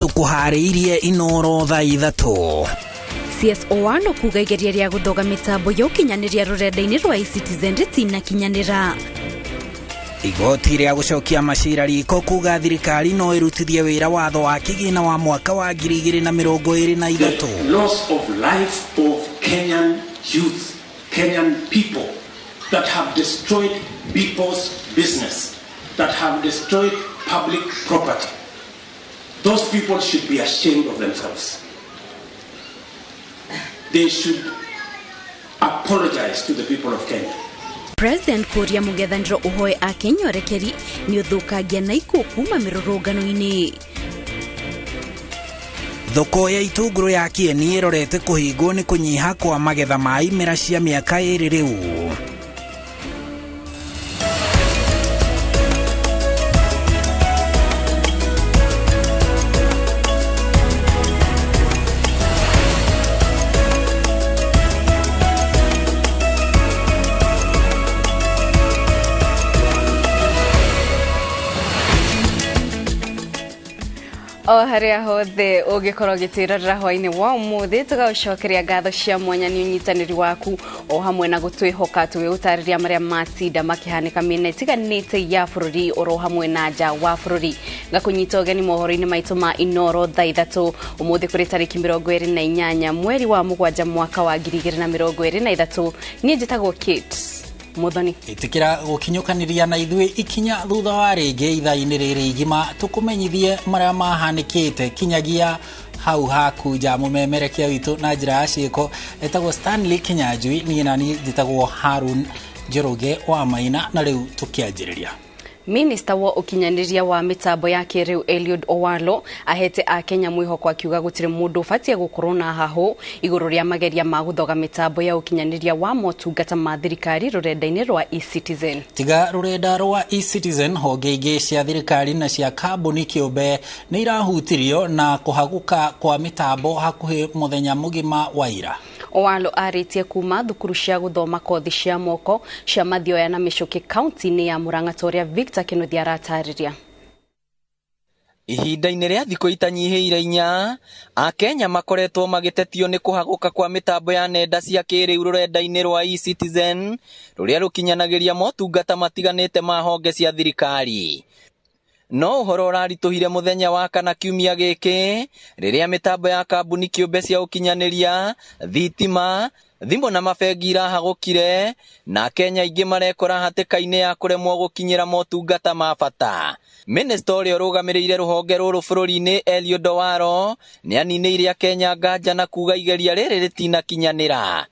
tukuhariirie INooro thaa ithatu. CSO no kuga igeria ria guthoga mitambo yo kinyaniria rurenda-ini rwa iCitizen ritina kinyanira. Igoti ria gucokia macira riko kuga thirikari no irutithie wira watho wa kigina wa mwaka wa 2023. Loss of life of Kenyan youth, Kenyan people that have destroyed people's business, that have destroyed public property. Those people should be ashamed of themselves. They should apologize to the people of Kenya. President Korea Mugethandro uhoe akenyorekeri ni uthukagia na ikuo kuma mirurungano-ini. Thoko ya itunguru ya Kieni irorete kuhingwo ni kunyiha kwa magetha ma imera cia miaka iri riu. Haria hothe ugikorwo gitirira hwaini wa umuthi tugacokeria ngatho cia mwanya ni unyitaniri waku o hamwe na gutwihoka tugigutariria maria matinda makihanika miena itiganite ya bururi oro hamwe na nja wa bururi ngakunyita ugeni mohoro-ini maitu ma INooro thaa ithatu umuthi kuri tariki 28 mweri wa mugwanja mwaka wa 2023 ni njitagwo Kate Muthoni itikira gukinyukaniria na ithwe ikinya thutha wa ringi ithaa-ini riri igima tukumenyithie maria mahanikite kinyagia hau hakuja mumemerekia witu na njira ya ciiko etagwo Stanley Kinyanjui ni nani njitagwo Harun Njoroge wa Maina na riu tukianjiriria. Minister wa ukinyaniria wa mitambo ya kiriu Eliud Owalo ahete a Kenya mwihoko akiuga gutire mundu fatia gukorwo na haho iguru ria mageria ma guthoga mitambo ya ukinyaniria wa motungata ma thirikari rurenda-ini rwa iCitizen. Tiga rurenda rwa iCitizen honge ingi cia thirikari na cia kambuni kiumbe ni irahutirio na kuhaguka kwa mitambo hakuhi muthenya mugima wa ira. Owalo aritie kuma thukuru cia guthoma kothi cia moko cia Mathioya na Michuki county-ini ya Murang'a toria Victor Kinuthia aratariria. Ihinda-ini ria thikũ itanyihiire 4 Akenya makoretwo magitetio ni kuhaguka kwa mitambo ya nenda cia kiriu rurenda-ini rwa iCitizen ruria rukinyanagiria motungata matiganite ma honge cia thirikari. No uhoro urarituhire muthenya wa kana kiumia giki riria mitambo ya kambuni kiumbe cia ukinyaniria thitima thimbo na mabengi irahagukire na Kenya ingi marekora hatikaine ya kuremwo gukinyira motungata ma bata. Minister uria urugamirire ruhonge ruru bururi-ini Eliud Owalo ni aniniire Kenya nganja na kuga igeria riri ritina kinyanira.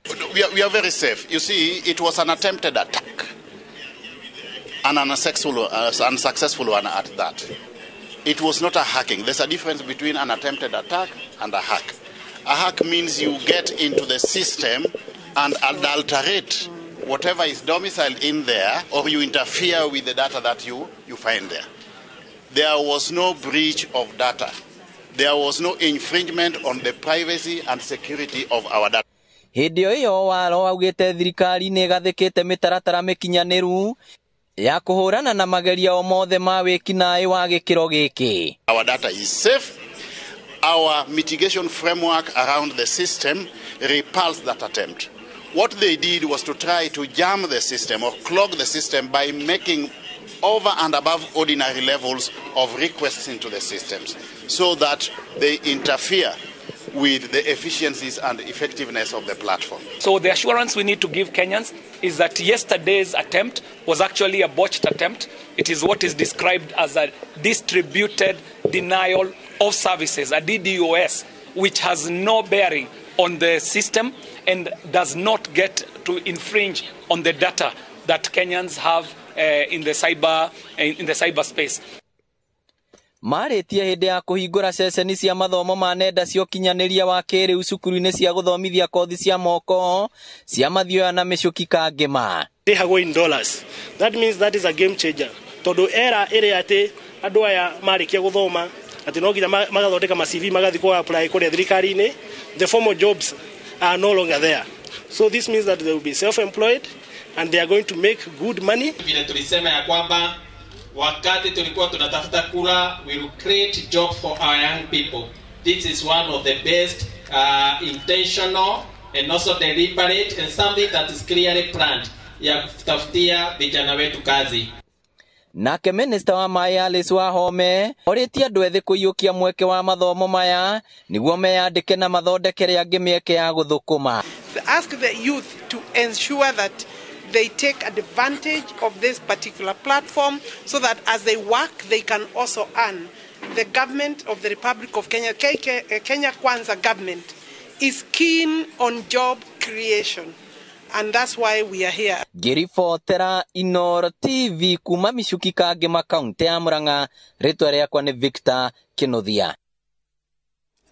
We are very safe. You see, it was an attempted attack. An unsuccessful one at that. It was not a hacking. There's a difference between an attempted attack and a hack. A hack means you get into the system and adulterate whatever is domiciled in there, or you interfere with the data that you find there. There was no breach of data. There was no infringement on the privacy and security of our data. Hindi iyo Owalo augite thirikari ni gathikite mitaratara mikinyaniru ya kuhurana na mageria o mothe ma wikinae wa gikiro giki. Our data is safe. Our mitigation framework around the system repulsed that attempt. What they did was to try to jam the system or clog the system by making over and above ordinary levels of requests into the systems so that they interfere with the efficiencies and effectiveness of the platform. So the assurance we need to give Kenyans is that yesterday's attempt was actually a botched attempt. It is what is described as a distributed denial of services, a DDoS, which has no bearing on the system and does not get to infringe on the data that Kenyans have in the cyberspace. Maritie hindi ya kuhingura ceceni cia mathomo ma nenda cia ukinyaniria wa kiriu cukuru-ini cia guthomithia kothi cia moko cia Mathioya na Michuki kangima. They have in dollars. That means that is a game changer. Todo era ire ati andu aya marikia guthoma ati no nginya magathondeka ma CV magathi ko apply kuri thirikari-ini. The formal jobs are no longer there. So this means that they will be self-employed and they are going to make good money. Vile tulisema ya kwamba wakati tulikuwa tunatafuta kula, we will create job for our young people. This is one of the best intentional and also deliberate and something that is clearly planned ya kutafutia vijana wetu kazi. Nake minister wa mai Alice Wahome oritie andu ethi kuiyukia mweke wa mathomo maya niguo meyandike na mathondekere angi mieke ya guthukuma. Ask the youth to ensure that they take advantage of this particular platform so that as they work they can also earn. The government of the Republic of Kenya, Kenya Kwanza government, is keen on job creation. And that's why we are here. Girifotera INooro TV kuma Michuki Kagema kaunti ya Murang'a, ritwa riakwa ni Victor Kinothia.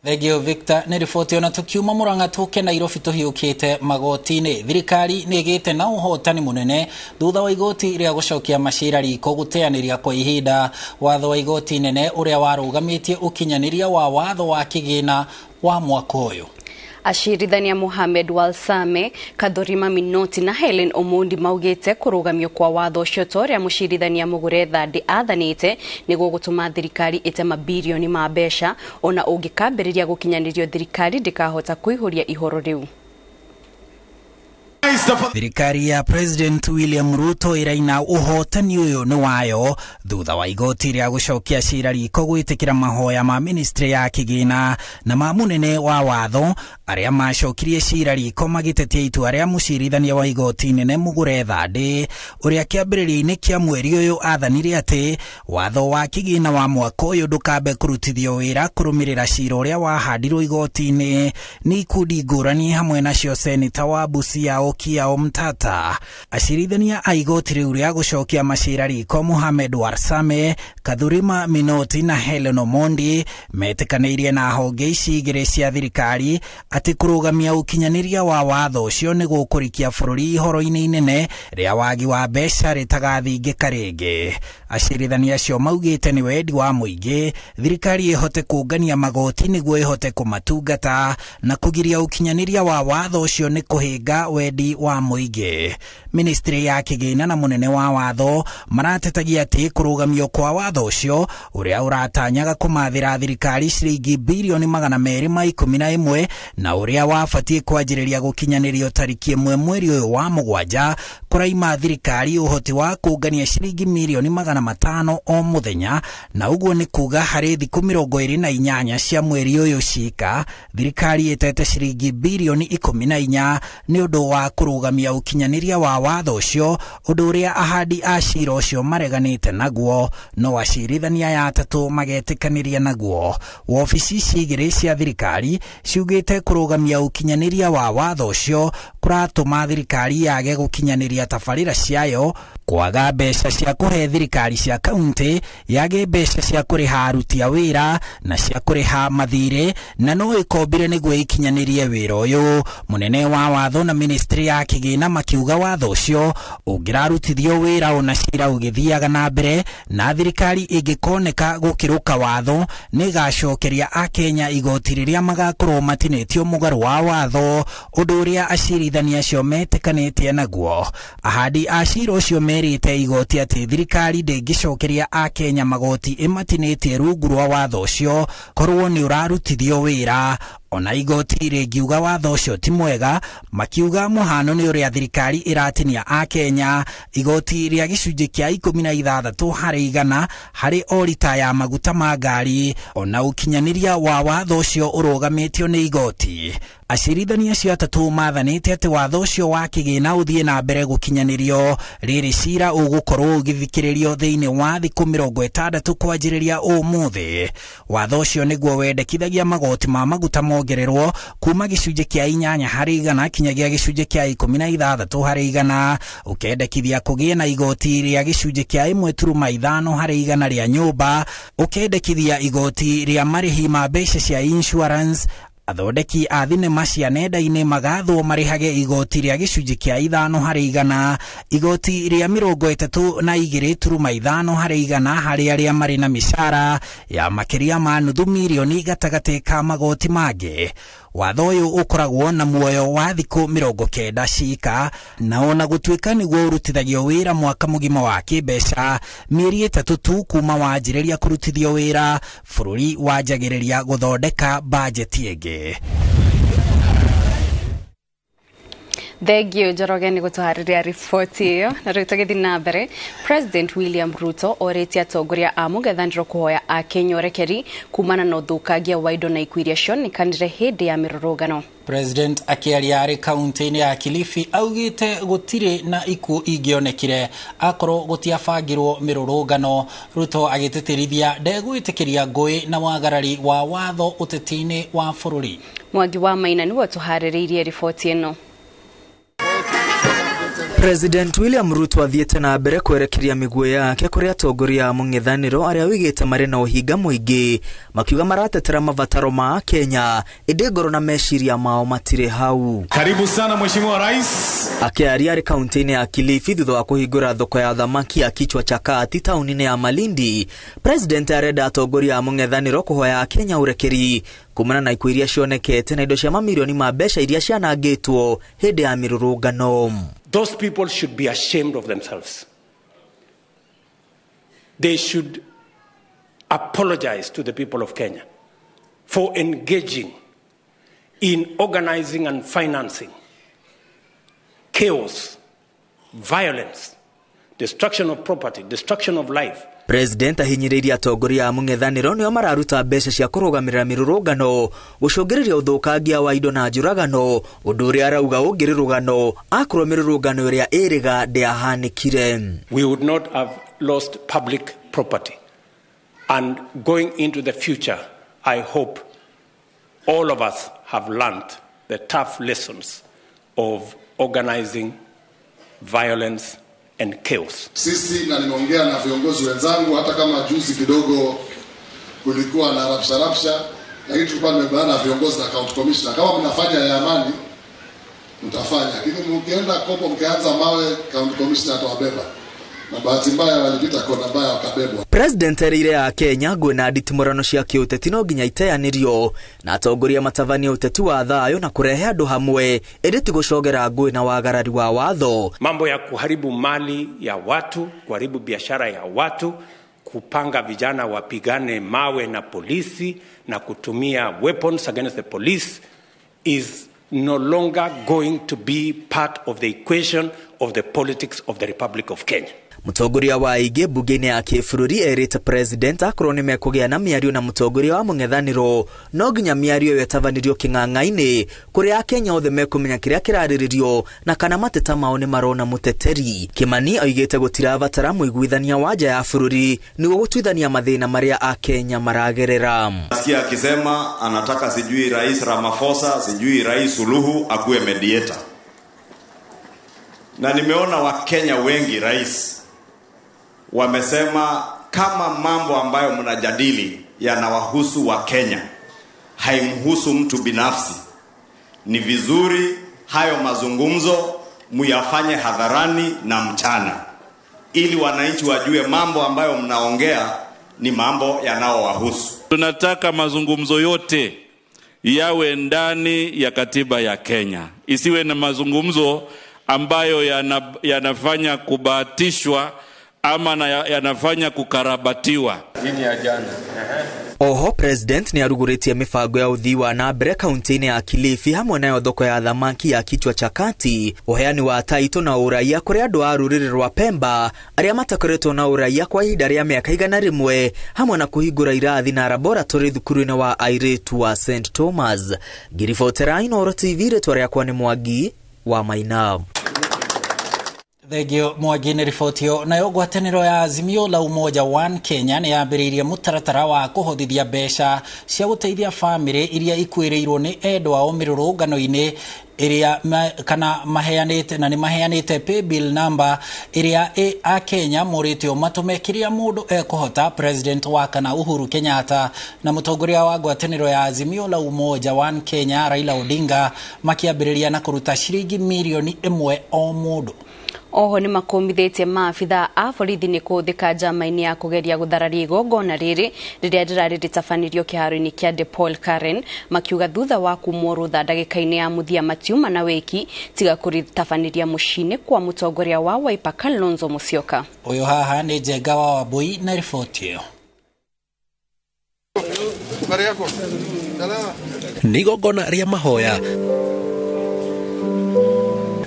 Thegio Victor, ni riboti ona tukiuma Murang'a tuke Nairobi tuhiukite magoti-ini. Thirikari ni igite na uhotani munene thutha wa igoti ria gucokia macira riko guteaniria kwa ihinda watho wa igoti nene uria warugamitie ukinyaniria wa watho wa kigina wa mwaka uyu. Ashirithania Mohamed Walsame, Kadhurima Minoti na Helen Omondi maugite kurugamio kwa watho ucio toria mushirithania Mugure Thandi athanite niguo gutuma thirikari ite mabilioni ma mbeca ona ungikambiriria gukinyanirio thirikari ndikahota kuihuria ihoro riu. Thirikari ya President William Ruto iraina uhotani uyu ni wayo thutha wa igoti ria gucokia cira riko gwitikira mahoya ma ministry ya kigina na ma munene wa watho aria macokirie cira riko magitetia itua ria mucirithania wa igoti nene Mugure Thandi uria kiambiriria-ini kia mweri uyu athanire ati watho wa kigina wa mwaka uyu ndukambe kurutithio wira kurumirira cira uria wahandirwo igoti-ini ni ikundi ngurani hamwe nacio Senator wa Busia Okia Omtata. Ashirithania a igoti riu ria gucokia macira riko Mohamed Walsame, Kadhurima Minoti na Helen Omondi metikanirie na honge ici igiri cia thirikari ati kurugamia ukinyaniria wa watho ucio ni gukurikia bururi ihoro-ini inene ria wagi wa mbeca ritagathingika ringi. Ashirithania acio maugite ni wendi wa muingi thirikari ihote kungania magoti niguo ihote kumatungata na kugiria ukinyaniria wa watho ucio ni kuhinga wendi wa muingi. Ministry ya kigina na munene wa watho maratetagia ati kurugamio kwa watho ucio uria uratanyaga kumathira thirikari ciringi bilioni 211 na uria wafatie kwanjiriria gukinyanirio tariki 1 mweri uyu wa mugwanja kuraima thirikari uhoti wa kungania ciringi milioni 500 o muthenya na uguo ni kuga hari thiku 28 cia mweri uyu cika thirikari itete ciringi bilioni 14 ni undu wa kurugamia ukinyaniria wa watho ucio undu uria ahandi a cira ucio mareganite naguo no acirithania ya atatu magetikaniria naguo. Wabici cigiri cia thirikari ciugite kurugamia ukinyaniria wa watho ucio kuratuma thirikari yage gukinyaniria tabarira ciayo kwaga mbeca cia kuhe thirikari cia kaunti yage mbeca cia kuriha aruti a wira na cia kuriha mathire na no ikombire niguo ikinyanirie wira uyu. Munene wa watho na ministry ya kigina makiuga watho ucio ungirarutithio wira ona cira ugithiaga na mbere na thirikari ingikoneka gukiruka watho ni gacokeria a Kenya igoti riria magakorwo matinetio mugaru wa watho undu uria acirithania acio metikanitie naguo. Ahandi a cira ucio merite igoti ati thirikari ndingicokeria a Kenya magoti imatinetie rungu rwa watho ucio korwo ni urarutithio wira. Ona igoti ringiuga watho ucio ti mwega makiuga muhano ni uria thirikari iratinia a Kenya igoti ria gicunji kia 16 hari igana hari o lita ya maguta ma ngari ona ukinyaniria wa watho ucio urugamitio ni igoti. Acirithania acio atatu mathanite ati watho ucio wa kigina uthie na mbere gukinyanirio riri cira ugukorwo ugithikiririo thiini wa thiku 60 kwanjiriria umuthi. Watho ucio niguo wendekithagia magoti ma maguta mongererwo kuma gicunji kia 8 hari igana kinyagia gicunji kia 16 hari igana ukendekithia kugie na igoti ria gicunji kia 1.5 hari igana ria nyumba ukendekithia igoti ria marihi ma mbeca cia insurance. Athondeki a thinema cia nenda-ini magathwo marihage igoti ria gicunji kia 5 hari igana igoti ria 32.5 hari igana hari aria mari na mishara ya makiria ma nuthu milioni gatagati ka magoti mangi. watho uyu ukoragwo na muoyo wa thiku 90 ciika, na ona gutuika niguo urutithagio wira mwaka mugima wa kimbeca, mieri 3 tu kuma wanjiriria kurutithio wira, bururi wanjagiriria guthondeka bajeti ingi. Thegio Njoroge ni gutuhariria ripoti iyo na ritugithi na mbere. President William Ruto oretia atongoria a mugethanirio kuhoya a Kenya urekeri kumana na uthukangia wa indo na ikuiria cionekanire hindi ya mirurungano. President akiaria ari kaunti-ini ya Kilifi augite gutire na iku ingionekire akoro gutiabangirwo mirurungano. Ruto agiteterithia ndegwitikiria ngui na wagarari wa watho uteti-ini wa bururi. Mwangi wa Maina niwe tuhaririirie ripoti ino. President William Ruto athiete na mbere kwerekeria miguo yake kuri atongoria a mung'ethaniro aria wigite mari na uhinga muingi, makiuga maratetera mabataro ma Kenya indi ngoro na meciria mao matire hau. Karibu sana Mheshimiwa Rais. Akiaria ari kaunti-ini ya Kilifi thutha wa kuhingura thoko ya thamaki ya kichwa cha kati tauni-ini ya Malindi, President arenda atongoria a mung'ethaniro kuhoya Kenya urekeri kumana na ikuiria cionekete na indo cia mamilioni ma mbeca iria cianangitwo hindi ya mirurungano. Those people should be ashamed of themselves. They should apologize to the people of Kenya for engaging in organizing and financing chaos, violence, destruction of property, destruction of life. President ahinyiriria atongoria a mung'ethaniro nio mararuta mbeca cia kurugamirira mirurungano, gucungiriria uthukangia wa indo na njuragano, undu uria arauga ungirirugano akorwo mirurungano iria iriga ndiahanikire. We would not have lost public property, and going into the future I hope all of us have learned the tough lessons of organizing violence and chaos. Sisi na nimeongea na viongozi wenzangu, hata kama juzi kidogo kulikuwa na rapsha, lakini tulikuwa tumebana na viongozi na county commissioner, kama mnafanya ya amani mtafanya, lakini mkienda kopo mkianza mawe county commissioner atawabeba. Na bahati mbaya walipita kona mbaya wakabebwa. President erire ya Kenya gwina nditimurano cia kiuteti no nginya iteanirio na atongoria matavania uteti wa thayo na kurehe andu hamwe indi gucogera ngui na wagarari wa watho. Mambo ya kuharibu mali ya watu, kuharibu biashara ya watu, kupanga vijana wapigane mawe na polisi na kutumia weapons against the police is no longer going to be part of the equation of the politics of the Republic of Kenya. Mutongoria wa ige bugeni ya kibururi erite president akorwo ni mekugia na miario na mutongoria wa mung'ethaniro no nginya miario yetavanirio king'ang'a-ini kuri a Kenya othe mekumenya kiria kirariririo na kana mateta mao ni marona muteteri. Kimani oigite gutiravatara muiguithania wa nja ya bururi niguo gutwithania mathina maria a Kenya maragerera. Nasikia akisema anataka sijui Rais Ramaphosa, sijui Rais Suluhu akuwe mediator. Na nimeona Wakenya wengi rais wamesema kama mambo ambayo mnajadili yanawahusu wa Kenya, haimhusu mtu binafsi, ni vizuri hayo mazungumzo muyafanye hadharani na mchana, ili wananchi wajue mambo ambayo mnaongea ni mambo yanaowahusu. Tunataka mazungumzo yote yawe ndani ya katiba ya Kenya, isiwe na mazungumzo ambayo yanafanya kubahatishwa ama yanafanya kukarabatiwa. Nini ya jana? Oho, president ni aruguritie mifago ya uthiwa na mbere kaunti-ini ya Kilifi hamwe nayo thoko ya thamaki ya kichwa cha kati, uheani wa taito na uraia kuri andu a ruriri rwa Pemba aria matakoretwo na uraia kwa ihinda ria miaka 100 hamwe na kuhingura irathi na laboratory thukuru-ini wa airitu wa St Thomas. Girifotera INooro TV retwa riakwa ni Mwangi wa Maina. Thegio Mwangi ni ripotio. Nayo ngwataniro ya Azimio la Umoja One Kenya ni yambiririe mutaratara wa kuhothithia mbeca cia guteithia family iria ikuirirwo ni endwa ao mirurungano-ini iria kana maheanite na ni maheanite pay bill number iria a Kenya moritio matumekiria mundu ekuhota. President wa kana Uhuru Kenyatta na mutongoria wa ngwataniro ya Azimio la Umoja One Kenya Raila Odinga makiambiriria na kuruta shilingi milioni 1 o mundu. Oho ni makomithitie maabitha a borithi ni kuthika njama-ini ya kugeria guthararia igongona riri riria rirari ritabanirio kiharo-ini kia DePaul Karen makiuga thutha wa kumwo rutha ndagika-ini ya muthia matiuma na wiki tiga kuritabaniria mucini kwa mutongoria wa Wiper Kalonzo Musyoka. Uyu haha ni Njenga wa Wambui na riboti iyo. Ni igongona ria mahoya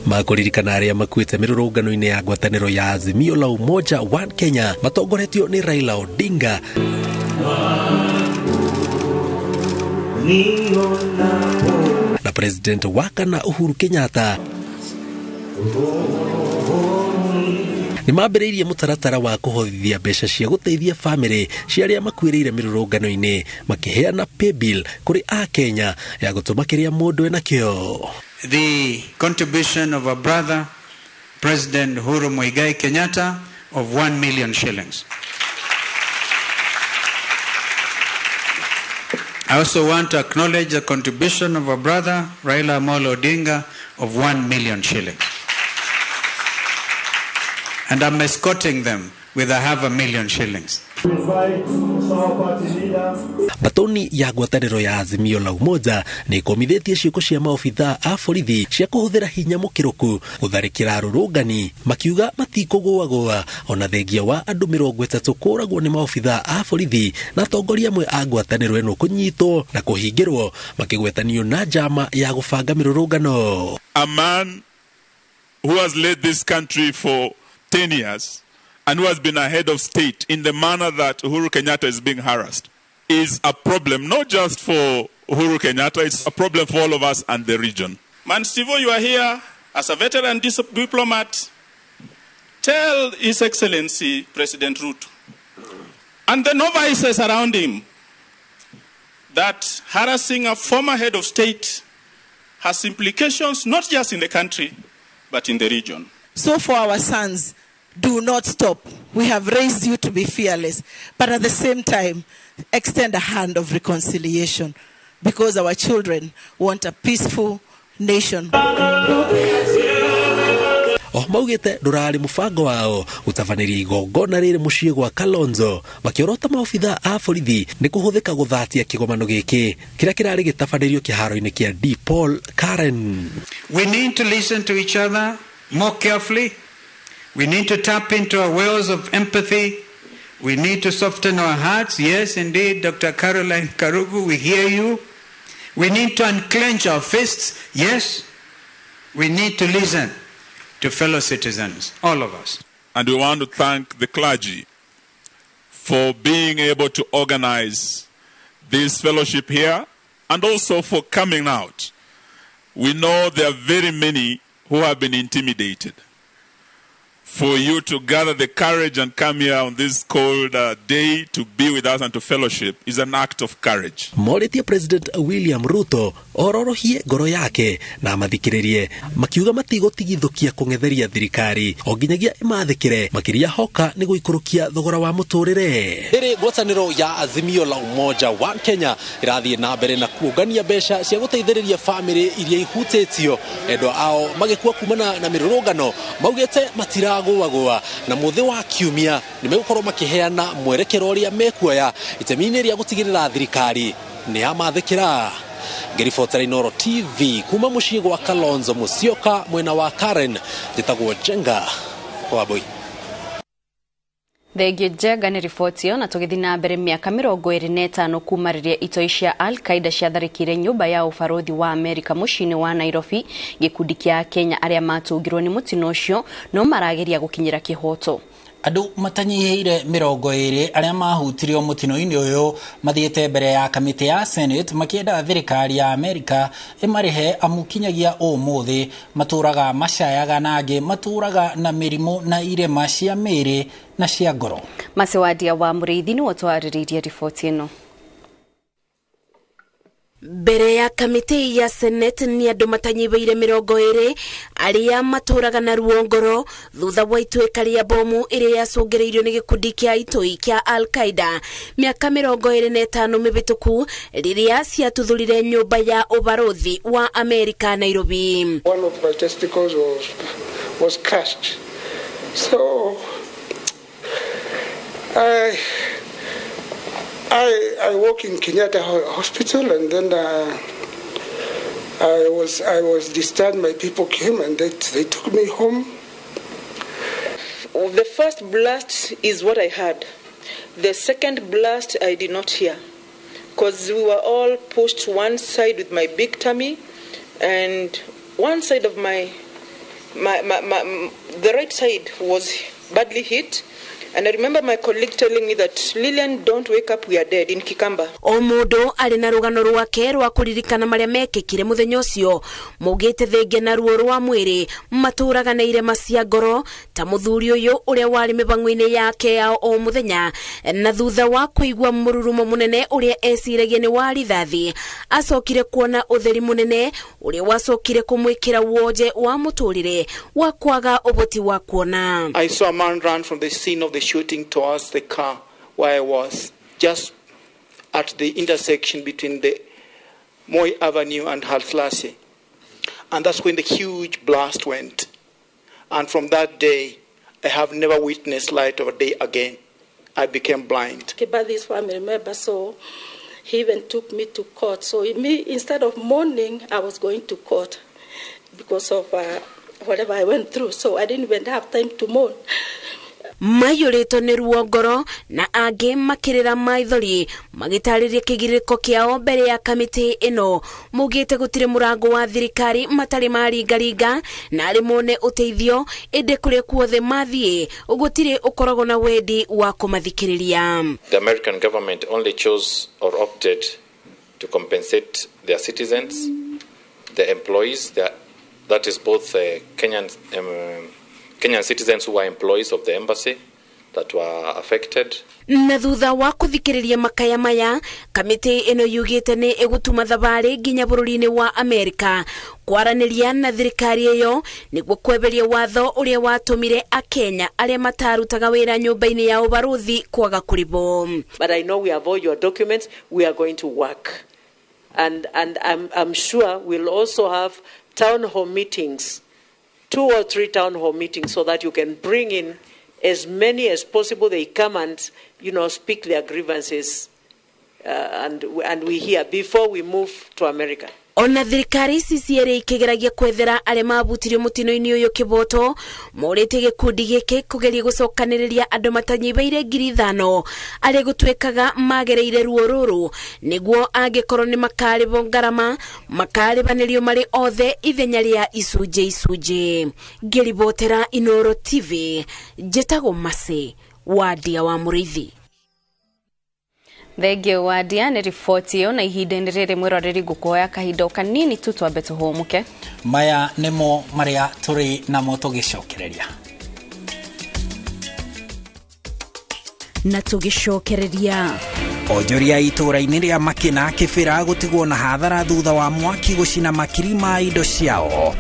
makuririkana aria makuite mirurungano-ini ya ngwataniro ya Azimio la Umoja One Kenya matongoretio ni Raila Odinga na President wa kana Uhuru Kenyatta. Ni mambĩrĩirie mũtaratara wa kũhothithia mbeca cia gũteithia family cia arĩa makuĩrĩire mĩrũrũngano-inĩ makĩheana pay bill kũrĩ a Kenya ya gũtũma kĩrĩa mũndũ ena kĩo. The contribution of our brother President Uhuru Muigai Kenyatta of 1 million shillings. I also want to acknowledge the contribution of our brother Raila Amolo Odinga of 1 million shillings. And I'm escorting them with 500,000 shillings. Batoni ya ngwatanĩro ya Azimio la Umoja nĩ ikomithitie ciĩko cia maobitha a borithi cia kũhũthĩra hinya mũkĩrũku gũtharĩkĩra arũrũngani makiuga matikũgũagũa ona thengia wa andũ 30 kũragwo nĩ maobitha a borithi na atongoria amwe a ngwatanĩro ĩno kũnyitwo na kũhingĩrwo makĩgwetanio na njama ya gũbanga mĩrũrũngano. A man who has led this country for 10 years and who has been a head of state in the manner that Uhuru Kenyatta is being harassed is a problem, not just for Uhuru Kenyatta, it's a problem for all of us and the region. Man Stivo, you are here as a veteran diplomat. Tell His Excellency President Ruto and the novices around him that harassing a former head of state has implications not just in the country, but in the region. So for our sons, do not stop. We have raised you to be fearless, but at the same time, extend a hand of reconciliation because our children want a peaceful nation. Maugite ndurari mubango wao gutabanĩria igongona rĩrĩ muciĩ gwa Kalonzo makiorota maobitha a borithi nĩ kũhũthĩka gũthatia kĩgomano gĩkĩ kĩrĩa kĩrarĩ gĩtabanirio kĩharo-inĩ kĩa DePaul Karen. We need to listen to each other more carefully. We need to tap into our wells of empathy. We need to soften our hearts. Yes, indeed, Dr. Caroline Karugu, we hear you. We need to unclench our fists. Yes, we need to listen to fellow citizens, all of us. And we want to thank the clergy for being able to organize this fellowship here and also for coming out. We know there are very many who have been intimidated. For you to gather the courage and come here on this cold day to be with us and to fellowship is an act of courage. Moritie President William Ruto ororohie ngoro yake na mathikĩrĩrie makiuga matigũtigithũkia kũng'etheria thirikari o nginyagia imathĩkĩre makĩria hoka nĩ gũikũrũkia thogora wa mũtũrĩre. Rĩrĩ ngwatanĩro ya Azimio la Umoja One Kenya irathiĩ na mbere na kuongania mbeca cia gũteithĩrĩria family iria ihutĩtio endwa ao magĩkua kumana na mĩrũrũngano maugĩte matiragũagũa na mũthĩ wa kiumia nĩ megũkorwo makĩheana mwerekero ũrĩa mekuoya itemi-inĩ rĩa gũtigĩrĩra thirikari nĩ yamathĩkĩra. Ngĩribotera INooro TV kuma mũciĩ gwa Kalonzo Musyoka mwena wa Karen njĩtagwo Njenga wa Wambui. Thegio Njenga nĩ riboti ĩyo na tũgĩthiĩ na mbere mĩaka 25 kuma rĩrĩa itoi cia Al-Qaeda ciatharĩkĩire nyũmba ya ũbarũthi wa Amerika mũciĩ-inĩ wa Nairobi. Gĩkundi kĩa Kenya arĩa matũngirwo nĩ mũtino ũcio no marageria gũkinyĩra kĩhoto. Andũ matanyihiire 20 arĩa mahutirio mũtino-inĩ ũyũ mathiĩte mbere ya kamĩtĩ ya Senate makĩenda thirikari ya Amerika ĩmarĩhe amukinyagia ũmũthĩ matũraga macayaga na angĩ matũraga na mĩrimũ na irema cia mĩĩrĩ na cia ngoro. Macewadia wa Mũrĩithi nĩ watwarĩrĩirie riboti ĩno. Mbere ya kamĩtĩ ya Senate ni andũ matanyihiire 20 arĩa matũraga na ruo ngoro thutha wa ituĩka rĩa bomu ĩrĩa yacũngĩrĩirio nĩ gĩkundi kĩa itoi kĩa Al-Qaeda mĩaka 25 mĩhĩtũku rĩrĩa ciatuthũrire nyũmba ya ũbarũthi wa Amerika Nairobi. One of my testicles was crushed So I work in Kenyatta Hospital, and then I was discharged. My people came and they took me home. The first blast is what I heard. The second blast I did not hear, because we were all pushed one side with my big tummy, and one side of the right side was badly hit. And I remember my colleague telling me that, Lillian, don't wake up, we are dead in Kikamba. Omodo ari na rugano rwake rwa kuririkana maria mekikire muthenya ucio mugite thenge na ruo rwa mwiri maturaga na irema cia ngoro ta muthuri uyu uria wari mibang'o-ini yake ya o muthenya na thutha wa kuigwa mururumo munene uria eciragia ni wa rithathi acokire kuona utheri munene uria wacokire kumwikira wonje wa muturire wa kwaga uboti wa kuona. I saw a man run from the scene of the shooting towards the car where I was, just at the intersection between the Moi Avenue and Halslase. And that's when the huge blast went. And from that day, I have never witnessed light of day again. I became blind. Kibadi's family member, so he even took me to court. So instead of mourning, I was going to court because of whatever I went through. So I didn't even have time to mourn. Mayurito ni ruo ngoro na angi makirira maithori magitariria kigiriko kiao mbere ya kamiti ino mugite gutire murango wa thirikari matari maringaringa na ari mone uteithio inde kuri kuothe mathie ugutire ukorogo na wedi wa kumathikiriria. The American government only chose or opted to compensate their citizens, the employees, that is both Kenyan citizens who are employees of the embassy that were affected. Na thutha wa kuthikiriria makaya maya kamiti ino yugite ni igutuma thabari nginya bururi-ini wa Amerika kwaraniria na thirikari iyo niguo kweberia watho uria watumire akenya aria matarutaga wira nyumba-ini ya ubaruthi kwaga kuribo. But I know we have all your documents. We are going to work, and I'm sure we'll also have town hall meetings, 2 or 3 town hall meetings, so that you can bring in as many as possible. They come and, speak their grievances, and we hear before we move to America. Ona thirikari ciciere ikigeragia kwethera aria mabutirio mutino-ini uyu kiboto morite gikundi giki kugeria gucokaniriria andu matanyibaire 5,000 aria gutwekaga magereire ruo ruru niguo angikorwo ni makaribo ngarama makaribanirio mari othe ithenya ria icunje ngiribotera INooro TV njetago Mase wadia wa Muriithi. Thenge wadia ni ripoti yo na ihinda-ini riri mwiroreri ngukuhoya kahinda kanini tu twambe tuhumuke. Maya nimo maria turi namo tugicokereria na tugicokereria onjoria itura-ini ria Makina kibira gutigwo na hathara thutha wa mwaki gucina makiri ma indo ciao.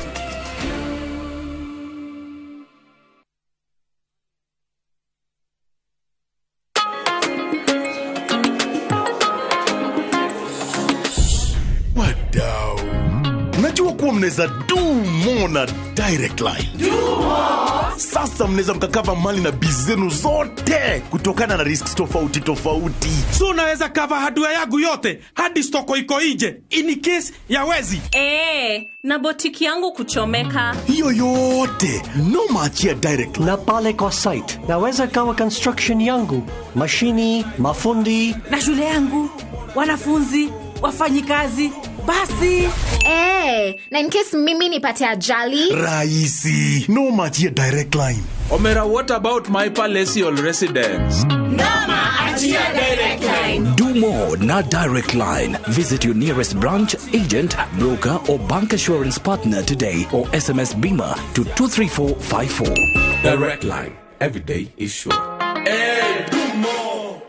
Mnaweza do more na direct line. Sasa mnaweza mkakava mali na bizenu zote kutokana na risks tofauti. So unaweza cover hardware yangu yote hadi stoko iko nje in case ya wezi. Na botiki yangu kuchomeka. Hiyo yote no machia direct line. Na pale kwa site naweza kawa construction yangu, mashini, mafundi na shule yangu, wanafunzi, wafanyikazi. Basi na in case mimi nipate ajali rahisi no machia direct line. Omera, what about my palatial residence? Nama achia direct line. Do more na direct line. Visit your nearest branch, agent, broker or bank assurance partner today or SMS Bima to 23454. Direct line. Every day is sure. Do more.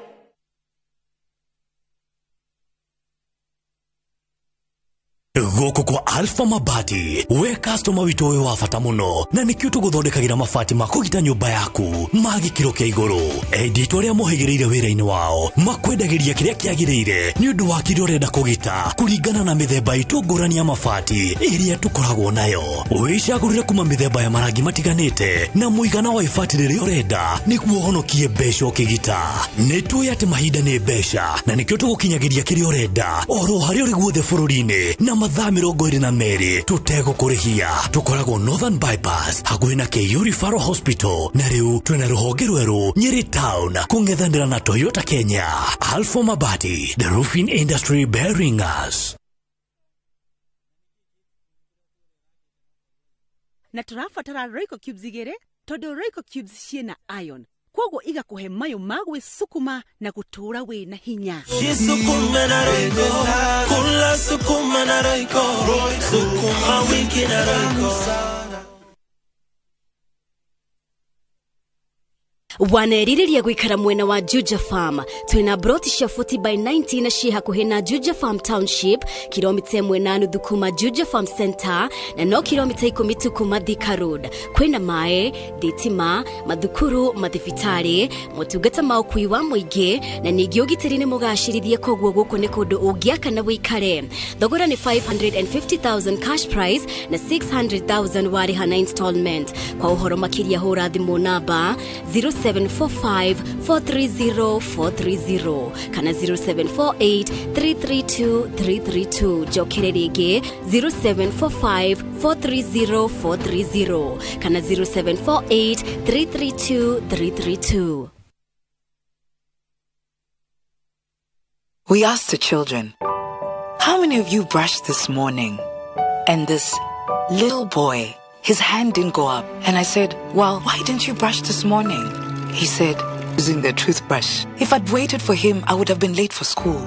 Goko kwa Alpha Mabati, we customer wito we wa bata muno na nikio tuguthondekagira mabati makugita nyumba yaku magi kiro kia iguru. Editwo ria mohigireire wira-ini wao makwendagiria kiria kiagirire ni undu wa kiria urenda kugita kuringana na mithemba itu ngurani ya mabati iria tukoragwo nayo. Wicagurire kuma mithemba ya marangi matiganite na muigana wa ibati riria urenda niguo honokie mbeca ukigita. Nitui ati mahinda ni mbeca na nikio tugukinyagiria kiria urenda oro haria uri guothe bururi-ini na mathaa 22 tutegũkũrĩhia. Tukoragwo Northern Bypass hakuhĩ na KU Referral Hospital na riu twina ruhonge rweru Nyeri Town kung'ethanĩra na Toyota Kenya. Alpha Mabati, the roofing industry bearing us. Na tũrabatara Royco Cubes igĩrĩ tondũ Royco Cubes ciĩna iron, kwoguo igakuhe mayo magwe sukuma na gutura we na hinya. Sukuma na Royco, kula sukuma na Royco, sukuma wiki na Royco. Wanerirĩria gwikara mwena wa Juja Farm. Twina broti cia 40 by 90 na cia hakuhi na Juja Farm Township, kilomita 1.5 kuma Juja Farm Center na no kilomita 10 kuma Thika Road. Kwina mae, thitima, mathukuru, mathibitari, motungata ma ukui wa muingi na ningĩ ũgitĩri nĩ mũgacĩrithie, koguo gũkũ nĩ kũndũ ũngĩaka na wĩikare. Thogora nĩ 550,000 cash price na 600,000 warĩha na installment. Kwa ũhoro makĩria hũra thimũ namba 0745-430-430 kana 0748-332-332. Jokere rĩngĩ 0745-430-430 kana 0748-332-332. We asked the children, how many of you brushed this morning? And this little boy, his hand didn't go up. And I said, well, why didn't you brush this morning? He said, using the toothbrush. If I'd waited for him, I would have been late for school.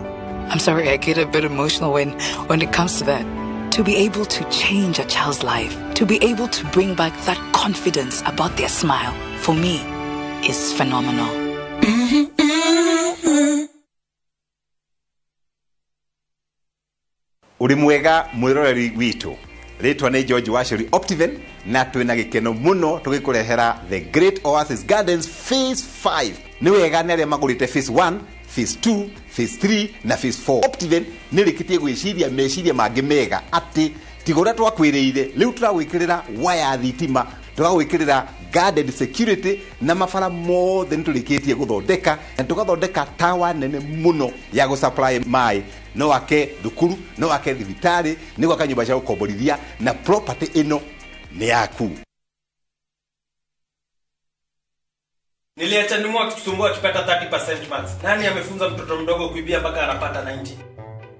I'm sorry, I get a bit emotional when it comes to that. To be able to change a child's life, to be able to bring back that confidence about their smile, for me, is phenomenal. Uri mwega mwiroreri witu. Ritwa ni George Washiri Optiven na twina gikeno muno tugikurehera the Great Oasis Gardens Phase 5. Ni wega ni aria magurite Phase 1, Phase 2, Phase 3 na Phase 4. Optiven ni rikitie gwiciria meciria mangi mega ati tigora twakwiriire riu turagwikirira waya thitima, turagwikirira guarded security na mafara mothe niturikitie guthondeka na tugathondeka tawa nene muno ya go supply mai no wake thukuru no wake thibitari ni gwaka nyumba cia gukomborithia na property ino ni yaku. Niliacha nimu akitusumbua akipata 30% max. Nani amefunza mtoto mdogo kuibia mpaka anapata 90?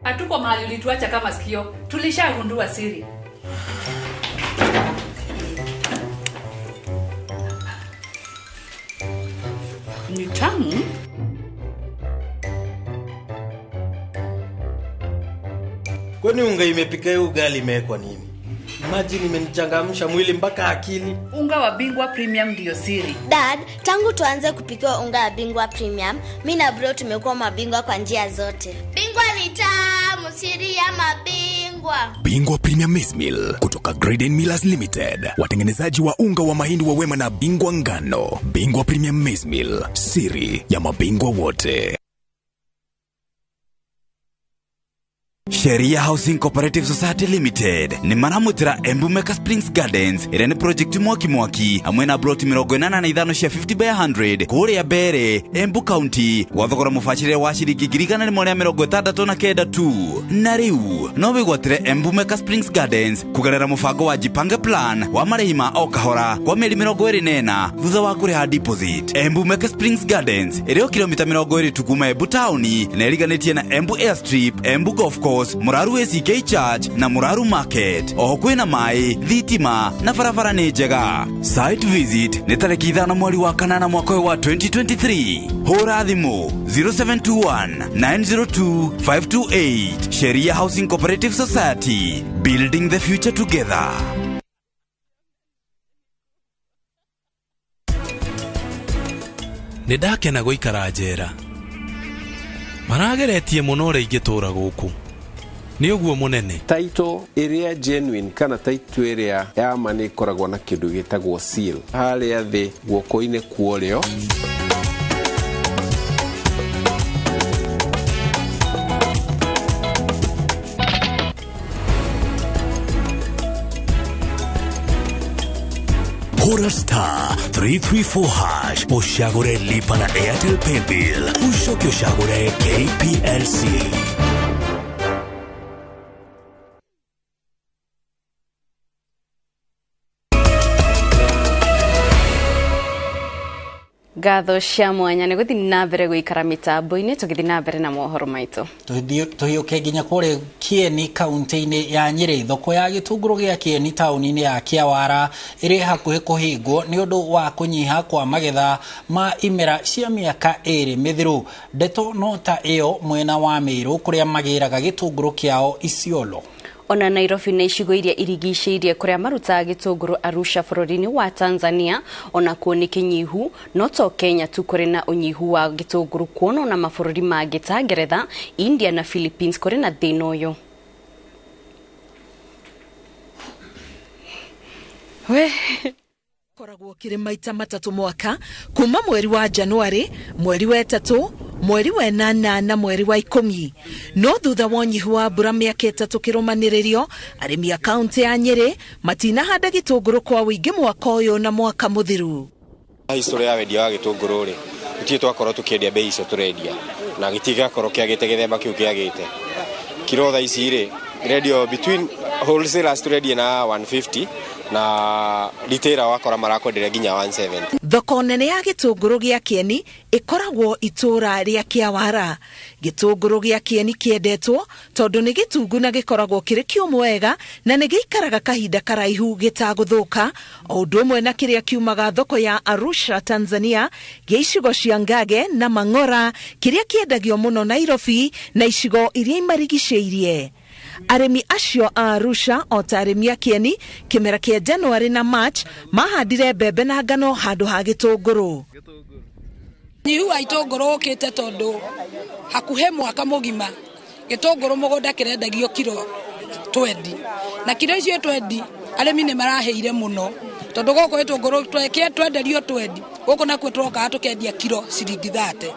Hatuko mahali ulituacha kama sikio. Tulishagundua siri. Ni tamu. Kwani unga imepika hiyo ugali imewekwa nini? Imagine imenichangamsha mwili mpaka akili. Unga wa Bingwa Premium ndio siri. Dad, tangu tuanze kupika unga wa Bingwa Premium, mimi na bro tumekuwa mabingwa kwa njia zote. Bingwa ni tamu, siri ya mabingwa. Bingwa Premium Maize Meal kutoka Graden Millers Limited, watengenezaji wa unga wa mahindi wa Wema na Bingwa ngano. Bingwa Premium Maize Meal, siri ya mabingwa wote. Sheria Housing Cooperative Society Limited ni maramutira Embumeka Springs Gardens ire ni project mwaki amwe na broti 85 cia 50 by 100 kuria Bere, Embu County, wathogora mufachire wa shiringi 169 tu. Na riu no wigwatire Embumeka Springs Gardens kugerera mufango wa Jipange Plan wa marihima o kahora kwa mieri 24 thutha wa kuriha deposit. Embumeka Springs Gardens ire o kilomita 20 tukuma Embu Town na iriganitie na Embu Airstrip, Embu Golf Course, Muraru ACK Church na Muraru Market. Oho kwina mai, thitima na barabara ni njega. Site visit ni tariki 5 mweri wa kanana mwaka wa 2023. Hora thimu 0721 902 528. Sheria Housing Cooperative Society, building the future together. Nidakena guikara njera. Marageretie muno ri ingitura guku. nĩ ũguo mũnene. Title ĩrĩa genuine kana title ĩrĩa ya ma nĩ ĩkoragwo na kĩndũ gĩtagwo seal harĩa thĩ guoko-inĩ kuorĩo. Hura star 334 hash ushagure lipa na Airtel Paybill ushoke ushagure KPLC. Gatho cia mwanya nĩ gũthiĩ na mbere gũikara mitambo-inĩ tũgĩthiĩ na mbere na mohoro maitũ. Tũhiũke nginya kũrĩa Kieni kaunti-inĩ ya Nyeri. Thoko ya gĩtũngũrũ gĩa Kieni taũni-inĩ ya Kĩawara ĩrĩ hakuhĩ kũhingwo nĩ ũndũ wa kũnyiha kwa magetha ma imera cia mĩaka ĩrĩ mĩthiru. Ndeto no ta ĩyo mwena wa Meru kũrĩa magĩraga gĩtũngũrũ kĩao Isiolo. Ona Nairobi na icigo iria irigicĩirie kũrĩa marutaga gĩtũngũrũ Arusha bũrũri-inĩ wa Tanzania ona kuo nĩ kĩnyihu, no to Kenya tu kũrĩ na ũnyihu wa gĩtũngũrũ kuona na mabũrũri mangĩ ta Ngeretha, India na Philippines kũrĩ na thĩna ũyũ. Koragwo kĩrĩ maita matatũ mwaka kuma mweri wa Januari, mweri wa ĩtatũ, mweri wa ĩnana na mweri wa 10. No thutha wa ũnyihu wa mbura mĩaka ĩtatũ kĩrũmanĩrĩrio, arĩmi a kaunti ya Nyeri matinahanda gĩtũngũrũ kwa wĩingĩ mwaka ũyũ na mwaka mũthiru. Historia ya wendia wa gĩtũngũrũ rĩ, gũtirĩ twakorwo tũkĩendia bei icio tũrendia na gĩtigakorwo kĩagĩte gĩthemba kĩu kĩagĩte. Kiro thaa ici rĩ, radio between wholesalers tũrendia na 150 na retailer wakora marakwenderia nginya 170. Thoko nene ya gĩtũngũrũ gĩa Kieni ĩkoragwo itũra rĩa Kĩawara. Gĩtũngũrũ gĩa Kieni kĩendetwo tondũ nĩ gĩtungu na gĩkoragwo kĩrĩ kĩũmũ wega na nĩ gĩikaraga kahinda karaihu gĩtagũthũka, o ũndũ ũmwe na kĩrĩa kiumaga thoko ya Arusha Tanzania, gĩa icigo cia Ngage na Mang'ora, kĩrĩa kĩendagio mũno Nairobi na icigo iria imarigicĩirie. Arĩmi acio a Arusha o ta arĩmi a Kieni kĩmera kĩa January na March mahandire mbembe na ngano handũ ha gĩtũngũrũ. Nyihu wa itũngũrũ ũkĩte tondũ hakuhĩ mwaka mũgima gĩtũngũrũ mũgũnda kĩrendagio kilo 20 na kilo icio 20 arĩmi nĩ marahĩire mũno tondũ gũkũ gĩtũngũrũ twenderio 20 gũkũ nakuo tũrokaga tũkendia kilo ciringi 30.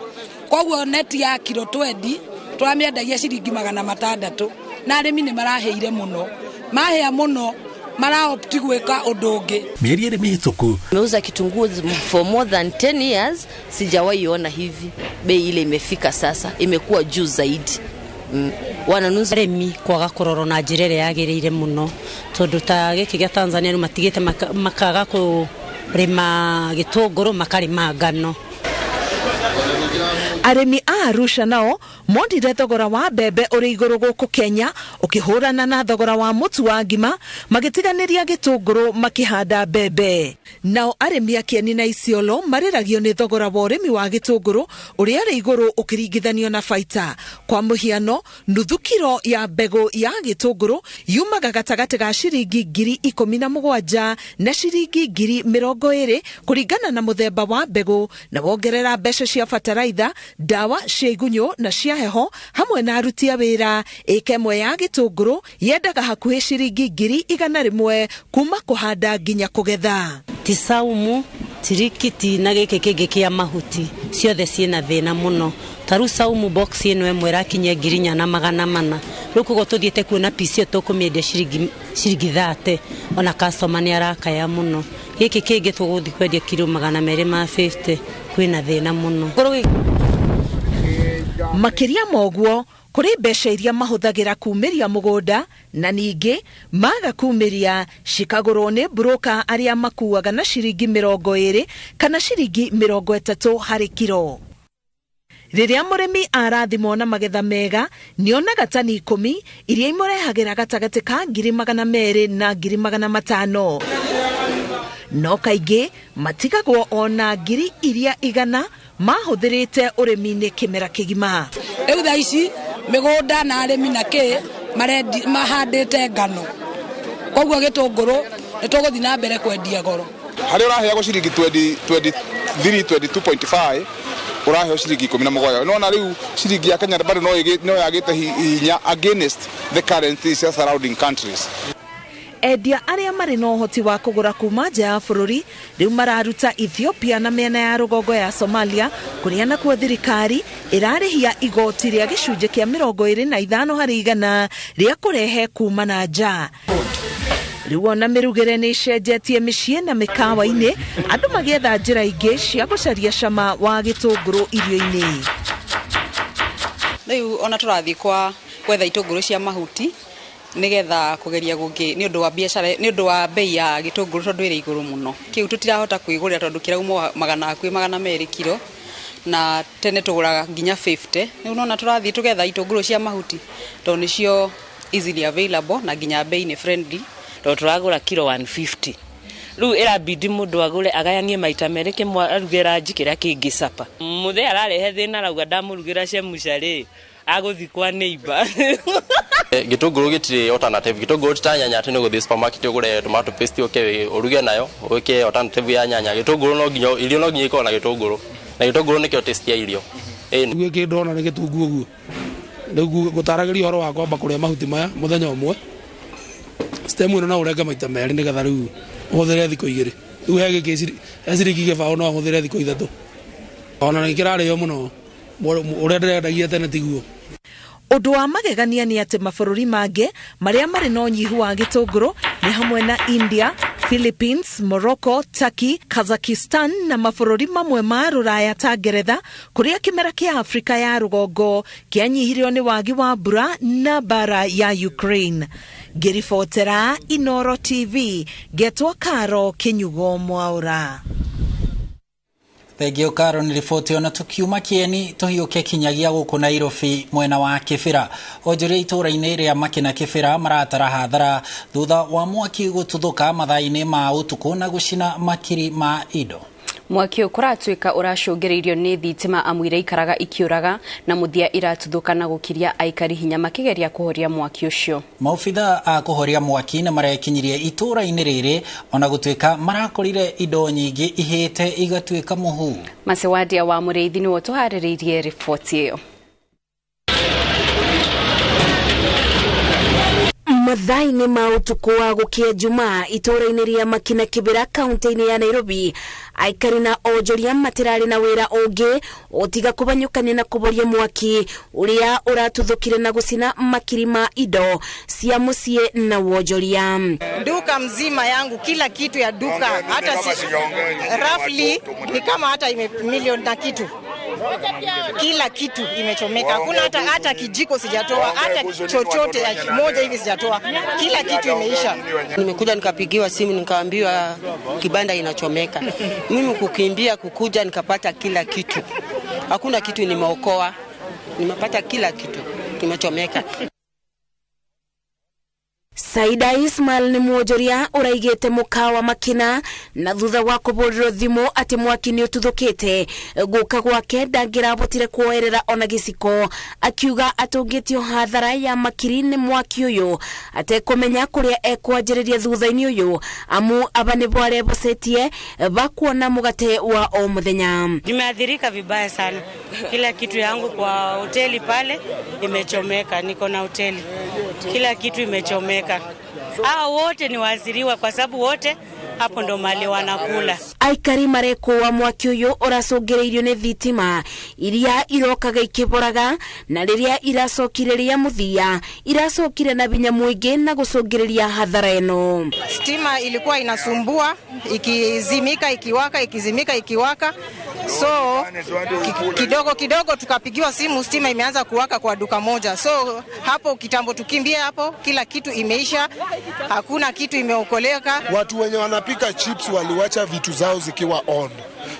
Koguo neti ya kilo 20 twamĩendagia ciringi 600 na arĩmi nĩ marahĩire mũno, mahĩa mũno maraopti gwĩka ũndũ ũngĩ. Mieri ĩrĩ mĩhĩtũku nimeuza kitunguu for more than 10 years, sijawahi ona hivi. Bei ile imefika sasa, imekuwa juu zaidi. Wananunuzi arĩmi kwaga kũrorwo na njĩra ĩrĩa yagĩrĩire mũno tondũ ta gĩkĩ gĩa Tanzania matigĩte makaga kũrĩma gĩtũngũrũ makarĩma ngano. Arĩmi a Arusha nao mondire thogora wa mbembe ũrĩ igũrũ gũkũ Kenya ũkĩhũrana na thogora wa mũtu wa ngima, magĩtiganĩria gĩtũngũrũ makĩhanda mbembe. Nao arĩmi a Kieni na Isiolo marĩragio nĩ thogora wa ũrĩmi wa gĩtũngũrũ ũrĩa ũrĩ igũrũ ũkĩringithanio na baita. Kwa mũhiano, nuthu kiro ya mbegũ ya gĩtũngũrũ yumaga gatagatĩ ga ciringi 17,000 na ciringi 20,000 kũringana na mũthemba wa mbegũ, na wongerera mbeca cia bataraitha, dawa cia igunyũ na cia heho hamwe na aruti a wĩra. Ĩka ĩmwe ya gĩtũngũrũ yendaga hakuhĩ ciringi 100,000 kuma kũhanda nginya kũgetha. Tisaumu, tirikiti na gĩkĩ kĩngĩ kĩa mahuti ciothe ciĩna thĩna mũno. Taru saumu box ĩno ĩmwe ĩrakinyia 4,400. Rĩu kũguo tũthiĩte kuona piece tũkũmĩendia ciringi 30, ona customer nĩ arakaya mũno. Gĩkĩ kĩngĩ tũgũthiĩ kwendia kilo 250, kwĩna thĩna mũno. Makĩria moguo kũrĩ mbeca iria mahũthagĩra kumĩria mũgũnda na ningĩ maga kumĩria cikagũrwo nĩ broker arĩa makuaga na ciringi 20 kana ciringi 30 harĩ kilo. Rĩrĩa mũrĩmi arathimwo na magetha mega nĩonaga tani 10 iria imũrehagĩra gatagatĩ ka 200,000 na 500,000. No kaingĩ matigagwo ona 100 iria 100 mahũthĩrĩte ũrĩmi-inĩ kĩmera kĩgima. Rĩu thaa ici mĩgũnda na arĩmi na kĩ mahandĩte ngano, koguo gĩtũngũrũ nĩ tũgũthiĩ na mbere kwendia goro. Harĩa ũraheagwo ciringi 23, 22.5 uraheo ciringi 17 no na riu ciringi ya Kenya bado no yagite hinya against the currencies surrounding countries. Endia aria mari no hoti wa kugura kuma nja ya bururi riu mararuta Ethiopia na mĩena ya rugongo ya Somalia kuria na kwa thirikari irarihia igoti ria gicunje kia 25 harĩ 100 ria kurehe kuma na nja. Riu ona mirugire ni cenjetie mĩciĩ na mĩkawa-inĩ andu magietha njĩra ingĩ cia gucaria cama wa gĩtũngũrũ irio-inĩ. Riu ona turathi kwa gwetha itũngũrũ cia mahuti nigetha kugeria gungi ni undu wa biashara ni undu wa bei ya gitunguru tondu iri iguru muno kiu tutirahota kuigurira tondu kirauma 200 kilo na tene tuguraga nginya 50 ni unaona turathi tugetha itunguru cia mahuti tondu nicio easily available na nginya bei ni friendly tondu turagura kilo 150 riu irabidi mundu agure agayanie maita meri kimwe arugira njikira kingi sapa muthe ararehe thina rauga ndamurugira cemucari aguthikwa neighbor gitunguru gitire alternative gitunguru ta nyanya atene guthi supermarket ugure tomato paste oke uruge nayo oke alternative ya nyanya gitunguru no nginya irio no nginya iko na gitunguru nikio taste ya irio gwe kindona ni gitungu uguo ndugu gutaragiria horo wa kwamba kuria mahuti maya muthenya umwe stem ino na urenge maita meri nigetha riu uhuthire thiko igiri riu hege kiciri ciringi gibao no uhuthire thiko ithatu ona nikirario muno uria ndirendagia tene tiguo. Undu wa magegania ni ati mabururi mangi maria mari no nyihu wa gitunguru ni hamwe na India, Philippines, Morocco, Turkey, Kazakhstan na mabururi mamwe ma Ruraya ta Ngeretha kuria kimera kia Afrika ya rugongo kianyihirio ni wagi wa mbura na bara ya Ukraine. Ngiribotera INooro TV getwa Karo Kinyugo Mwaura. Thegio Karo ni riboti ona tukiuma kieni tuhiuke kinyagia guku Nairobi mwena wa Kibira onjuri itura-ini ria Makina Kibira maratara hathara thutha wa mwaki gututhuka mathaa-ini ma utuku na gucina makiri ma indo. Mwaki ukuratuika uracungiririo ni thitima amwire ikaraga ikiuraga na muthia iratuthuka na gukiria aikari hinya makigeria kuhoria mwaki ucio. Maofitha a kuhoria mwaki na marekinyirie itura-ini riri ona gutuika marakorire indo nyingi ihite igatuika muhu. Masewadia wa Mureithi ni wotuhariririe ripoti iyo. Mathaa-ini ma utuku wa gukia Jumaa itura-ini ria Makina Kibira kaunti-ini ya Nairobi aikari na onjoria matirari na wira ungi otiga kubanyukania na kuboria mwaki uria uratuthukire na gucina makiri ma indo cia mucie na wonjoria. Duka mzima yangu kila kitu ya duka hata roughly ni kama hata milioni na kitu. Kila kitu imechomeka. Hakuna hata kijiko sijatoa, hata chochote ya moja hivi sijatoa. Kila kitu imeisha. Nimekuja nikapigiwa simu nikaambiwa kibanda inachomeka. Mimi kukimbia kukuja nikapata kila kitu. Hakuna kitu nimeokoa. Nimepata kila kitu kimechomeka. Saida Ismail ni muojoria uraigete mukawa Makina na thutha wa kuburiro thimu ati mwaki ni ututhukite guka gwake ndangirabotire kuoerera ona giciko akiuga atungitio hathara ya makiri ni mwaki uyu atekumenya kuria ekwanjiriria thutha-ini uyu amu abane bware bosetie bakuona mugate wa o muthenya. Nimeathirika vibaya sana. Kila kitu yangu kwa hoteli pale imechomeka. Niko na hoteli. Kila kitu imechomeka. Hao wote ni waasiriwa kwa sababu wote hapo ndo mali wanakula. Aikari mareko wa mwaki uyu uracungiriirio ni thitima iria irokaga ikiboraga na riria iracokiriria muthia iracokire na binya mwingi na gucungiriria hathara eno. Stima ilikuwa inasumbua ikizimika ikiwaka ikizimika ikiwaka, so kidogo tukapigiwa simu stima imeanza kuwaka kwa duka moja. So hapo kitambo tukimbie hapo, kila kitu imeisha, hakuna kitu imeokoleka. Watu wenye wanapika chips waliwacha vitu zao zikiwa on.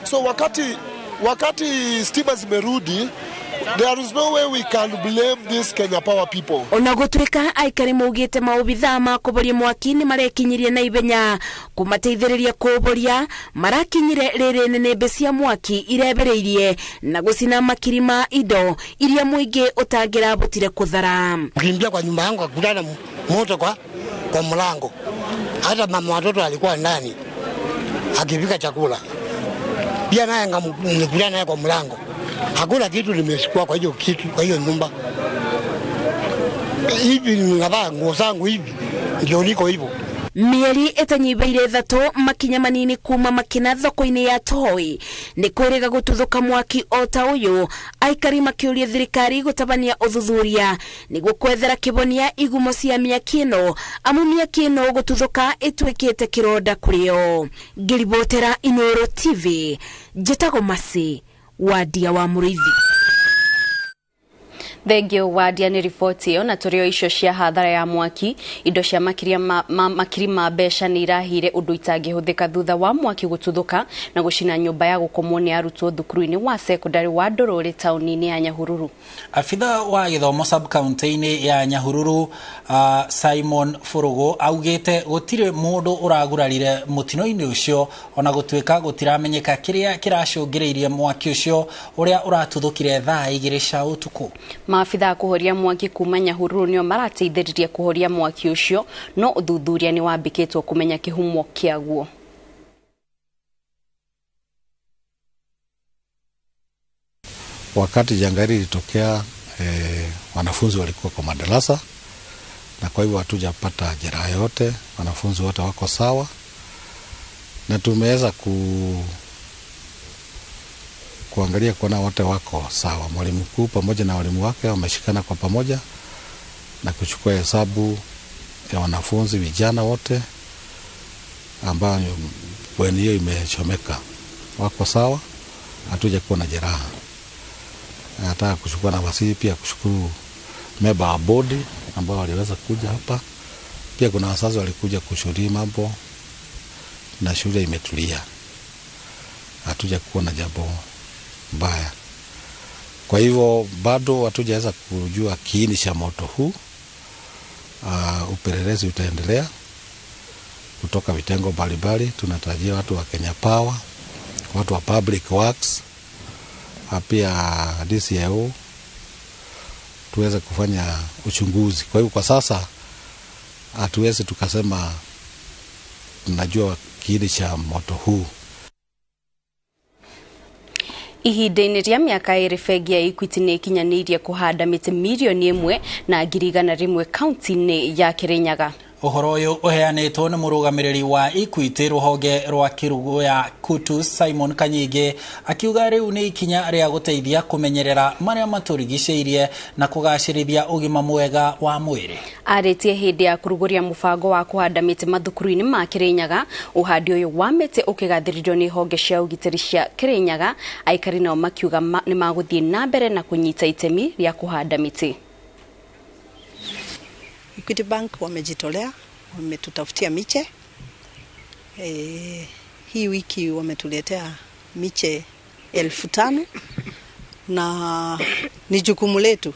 So wakati stima zimerudi, there is no way we can blame this Kenya Power people. Ona gutwika aikari maugite maubitha ma kuboria mwaki ni marekinyirie na ibenya kumateithiriria kuboria marakinyire riri nene cia mwaki irebereirie na gucina makiri ma indo iria muingi utangira butire kuthara. Kimbia kwa nyumba yangu akutana moto kwa mlango. Hata mama watoto alikuwa ndani akipika chakula. Pia naye ngamkulia naye kwa mlango. Hakuna kitu nimeshikwa kwa hiyo kitu, kwa hiyo nyumba. Hivi ninavaa nguo zangu hivi, ndio niko hivyo. Mieri itanyibaire thatu makinya manini kuma makina thoko-ini ya Toi ni kwiriga gututhuka mwaki ota uyu, aikari makiuria thirikari gutabania uthuthuria niguo kwethera kibonia igumo cia miaki ino, amu miaki ino gututhuka itwikite kironda kurio. Ngiribotera INooro TV, Njetago Masi, Wadia wa Muriithi. Thengio Wadia ni ripoti iyo, na turio icio cia hathara ya mwaki, indo cia makiri ma mbeca ni irahire undu itangihuthika thutha wa mwaki gututhuka na gucina nyumba ya gukomwo ni arutwo thukuru-ini wa secondary wa Ndorori tauni-ini ya Nyahururu. Afitha wa githomo sub county-ini ya Nyahururu Simon Furugo augite gutire mundu uragurarire mutino-ini ucio, ona gutwika gutiramenyeka kiria kiracungiriirie mwaki ucio uria uratuthukire thaa 2 cia utuku. Maafitha kuhoria mwaki kuma Nyahururu nio marateithiririe kuhoria mwaki ucio, no uthuthuria ni wambikitwo kumenya kihumo kiaguo. Wakati janga hili litokea, wanafunzi walikuwa kwa madarasa, na kwa hivyo hatujapata jeraha yote, wanafunzi wote wako sawa, na tumeweza kuangalia kuona wote wako sawa. Mwalimu mkuu pamoja na walimu wake wameshikana kwa pamoja na kuchukua hesabu ya wanafunzi vijana wote ambao bweni hiyo imechomeka, wako sawa, hatuja kuwa na jeraha. Nataka kuchukua nafasi hii pia kushukuru member wa bodi ambao waliweza kuja hapa. Pia kuna wazazi walikuja kushuhudia mambo na shule imetulia, hatuja kuwa na jambo mbaya. Kwa hivyo bado hatujaweza kujua kiini cha moto huu. Upelelezi utaendelea kutoka vitengo mbalimbali. Tunatarajia watu wa Kenya Power, watu wa Public Works, pia DCIO tuweze kufanya uchunguzi. Kwa hivyo kwa sasa hatuwezi tukasema tunajua kiini cha moto huu. Ihinda-ini ria miaka 2 bengi ya Equity ni ikinyanirie kuhanda miti milioni 1 na ngiri 100 kaunti-ini ya Kirinyaga. Uhoro uyu uheanitwo ni murugamiriri wa Equity ruhonge rwa Kirugu ya Kutu Simon Kanyige, akiuga riu ni ikinya ria guteithia kumenyerera maria maturigiceirie na kugacirithia ugima mwega wa mwiri. Aritie hindi ya kuruguria mubango wa kuhanda miti mathukuru-ini ma Kirinyaga, uhandi uyu wa miti ukigathiririo ni honge cia ugitiri cia Kirinyaga, aikari nao makiuga ni maguthie na mbere na kunyita itemi ria kuhanda miti. Equity Bank wamejitolea, wametutafutia miche. Hii wiki wametuletea miche 5,000 na ni jukumu letu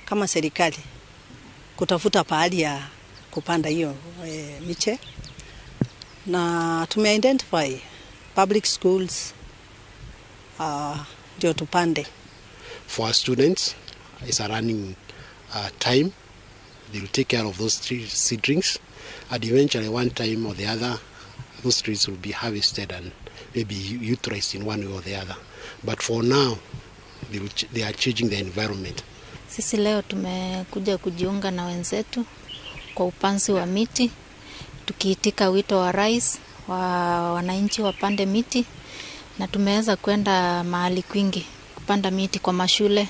kama serikali kutafuta pahali ya kupanda hiyo miche, na tumeidentify public schools ndio tupande. For our students, it's a running time. They will take care of those seedlings, and eventually one time or the other those trees will be harvested and maybe utilized in one way or the other. But for now they are changing the environment. Sisi leo tumekuja kujiunga na wenzetu kwa upanzi wa miti, tukiitika wito wa rais wa wananchi wapande miti, na tumeweza kwenda mahali kwingi kupanda miti kwa mashule.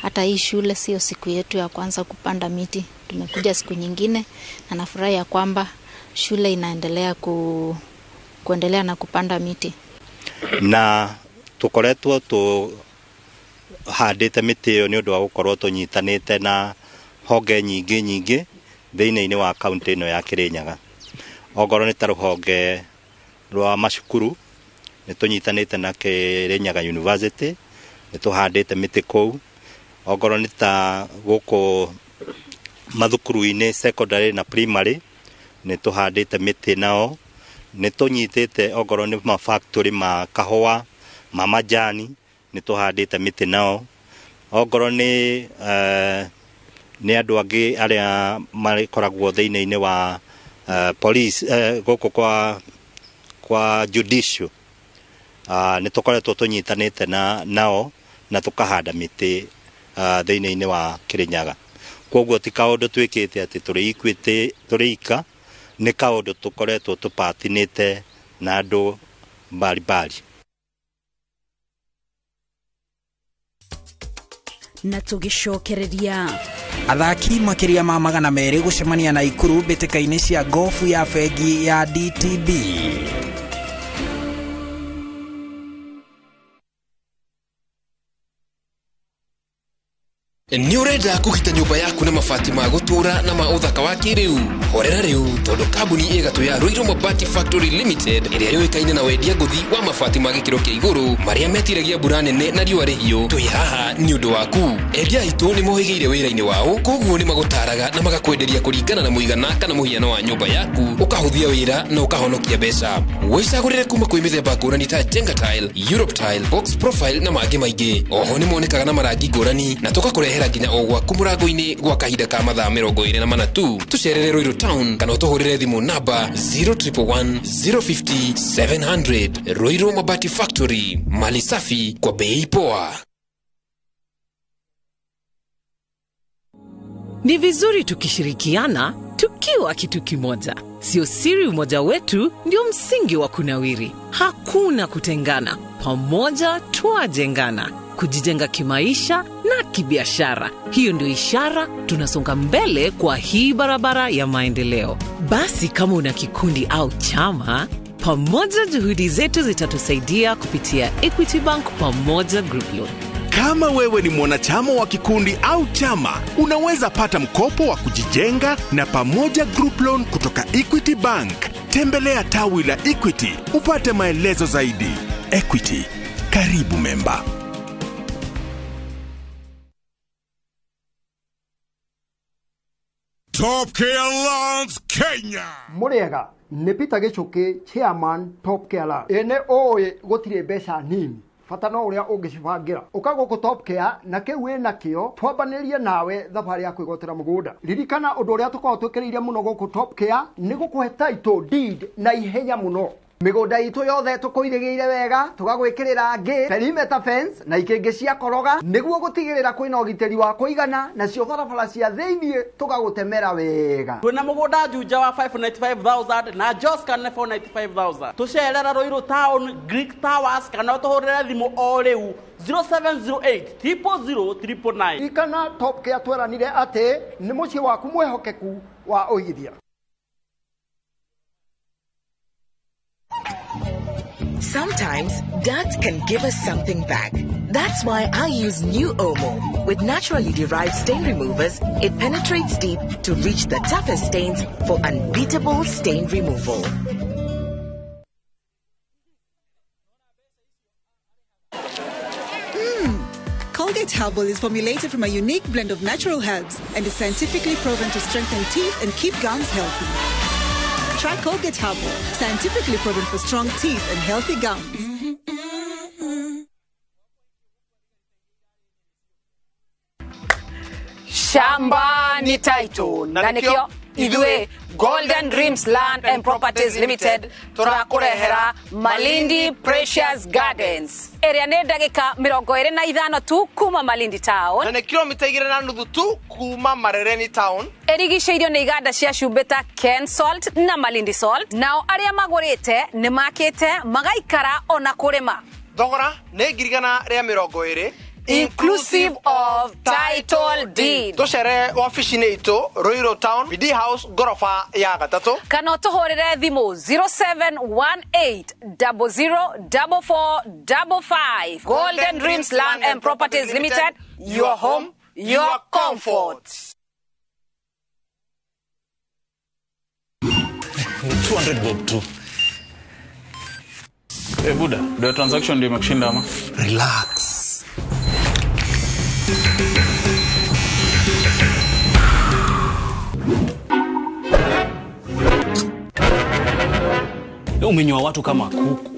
Hata hii shule sio siku yetu ya kwanza kupanda miti, tumekuja siku nyingine, na nafurahi ya kwamba shule inaendelea kuendelea na kupanda miti. Na tukoretwo handite miti yo ni undu wa gukorwo tunyitanite na honge nyingi thiini-ini wa kaunti ino ya Kirinyaga. Ogoro ni ta ruhonge rwa macukuru ni tunyitanite na Kirinyaga University, ni tuhandite miti kou. Ogoro ni ta guko mathukuru-ini secondary na primary ni tuhandite miti nao. Ni tunyitite ogoro ni ma factory ma kahua ma majani ni tuhandite miti nao. Ogoro ni andu angi aria makoragwo thiini-ini wa police guko kwa judicial ni tukoretwo tunyitanite nao na tukahanda miti thĩinĩ wa Kirinyaga. Koguo ti kaũndũ twĩkĩte atĩ tũrĩ ika, nĩ kaũndũ tũkoretwo tũpatinĩte na andũ mbalimbali. Na tũgĩcokereria athaki makiria ma 200 gũcemania na Ikuru mbĩtĩka-inĩ cia gofu ya bengi ya DTB. Ni urenda kugita nyumba yaku na mabati ma gutura na ma uthaka wa kiriu. Horera riu tondu kambuni igatu ya Ruiru Mabati Factory Limited iria yoikaine na wendia nguthi wa mabati ma gikiro kia iguru maria metiragia mbura nene na riũa rĩhiũ. Twi haha ni undu waku. Endia itu ni mohigeire wĩra-inĩ wao, koguo ni magutaraga na magakwenderia kuringana na muigana kana muhiano wa nyumba yaku, ukahuthia wĩra na ukahonokia mbeca. Wicagũrĩre kuma kwĩ mĩthemba ngũrani ta Jenga Tile, Europe Tile, Box Profile na mangĩ maingĩ. Oho ni monekaga na marangi ngũrani na tukakũrehera nginya o gwaku mũrango-inĩ gwa kahinda ka mathaa 24 tu. Tucerere Ruiru Town kana ũtũhũrĩre thimũ namba 0111 050 700. Ruiru Mabati Factory, mali safi kwa bei poa. Ni vizuri tukishirikiana tukiwa kitu kimoja. Sio siri, umoja wetu ndio msingi wa kunawiri. Hakuna kutengana, pamoja tuajengana, kujijenga kimaisha na kibiashara. Hiyo ndio ishara tunasonga mbele kwa hii barabara ya maendeleo. Basi kama una kikundi au chama, pamoja juhudi zetu zitatusaidia kupitia Equity Bank Pamoja Group Loan. Kama wewe ni mwanachama wa kikundi au chama, unaweza pata mkopo wa kujijenga na Pamoja Group Loan kutoka Equity Bank. Tembelea tawi la Equity upate maelezo zaidi. Equity, karibu memba. Top Care Lands Kenya. Muriega ni Peter Gichuki, chairman Top Care Lands. Ene oe gotire mbeca nini. Fata no uria ungicibangira. Ukago ku Top Care na kiu ina kio twambanirie nawe thabari ya kwigotera mugunda. Ririkana undu uria tukorwo twikiriire muno guku Top Care ni gukuhe title deed na ihenya muno. Migunda itu yothe tukuirigiire wega, tugagwikirira ngi perimeter fence na ikingi cia koroga niguo gutigirira kwina ugiteri wa kuigana na cio barabara cia thiini tugagutemera wega. Twina mugunda juja wa 595,000 na Jos kana 495,000. Tucerera Ruiru Town Greek Towers kana tuhurire thimu o riu 0708 000 999. Ikana Top Care tweranire ate ni muci waku mwehokeku wa uigithia. Sometimes, dirt can give us something back. That's why I use new Omo. With naturally derived stain removers, it penetrates deep to reach the toughest stains for unbeatable stain removal. Colgate Herbal is formulated from a unique blend of natural herbs and is scientifically proven to strengthen teeth and keep gums healthy. Try Colgate Herbal, scientifically proven for strong teeth and healthy gums. Shamba ni title na nikio idwe Golden Dreams Land and Properties Limited turakurehera Malindi Precious Gardens. Area ne ndagika 25 tu kuma Malindi Town. Na ne kilomita 2.5 tu kuma Marereni Town. Erigiceirio ni iganda cia Shumbeta Ken Salt na Malindi Salt. Nao aria magurite ni makite magaikara ona kurima. Thogora ne girigana ria 20 inclusive of title deed. Tucere office neito Ruiru Town BD House gorofa ya gatatu. Kana tuhorere thimu 0718 004455. Golden Dreams Land and Properties Limited, your home, your comfort. 200 bob tu. Buda, the transaction ndio imekushinda ama? Relax. Umenywa watu kama kuku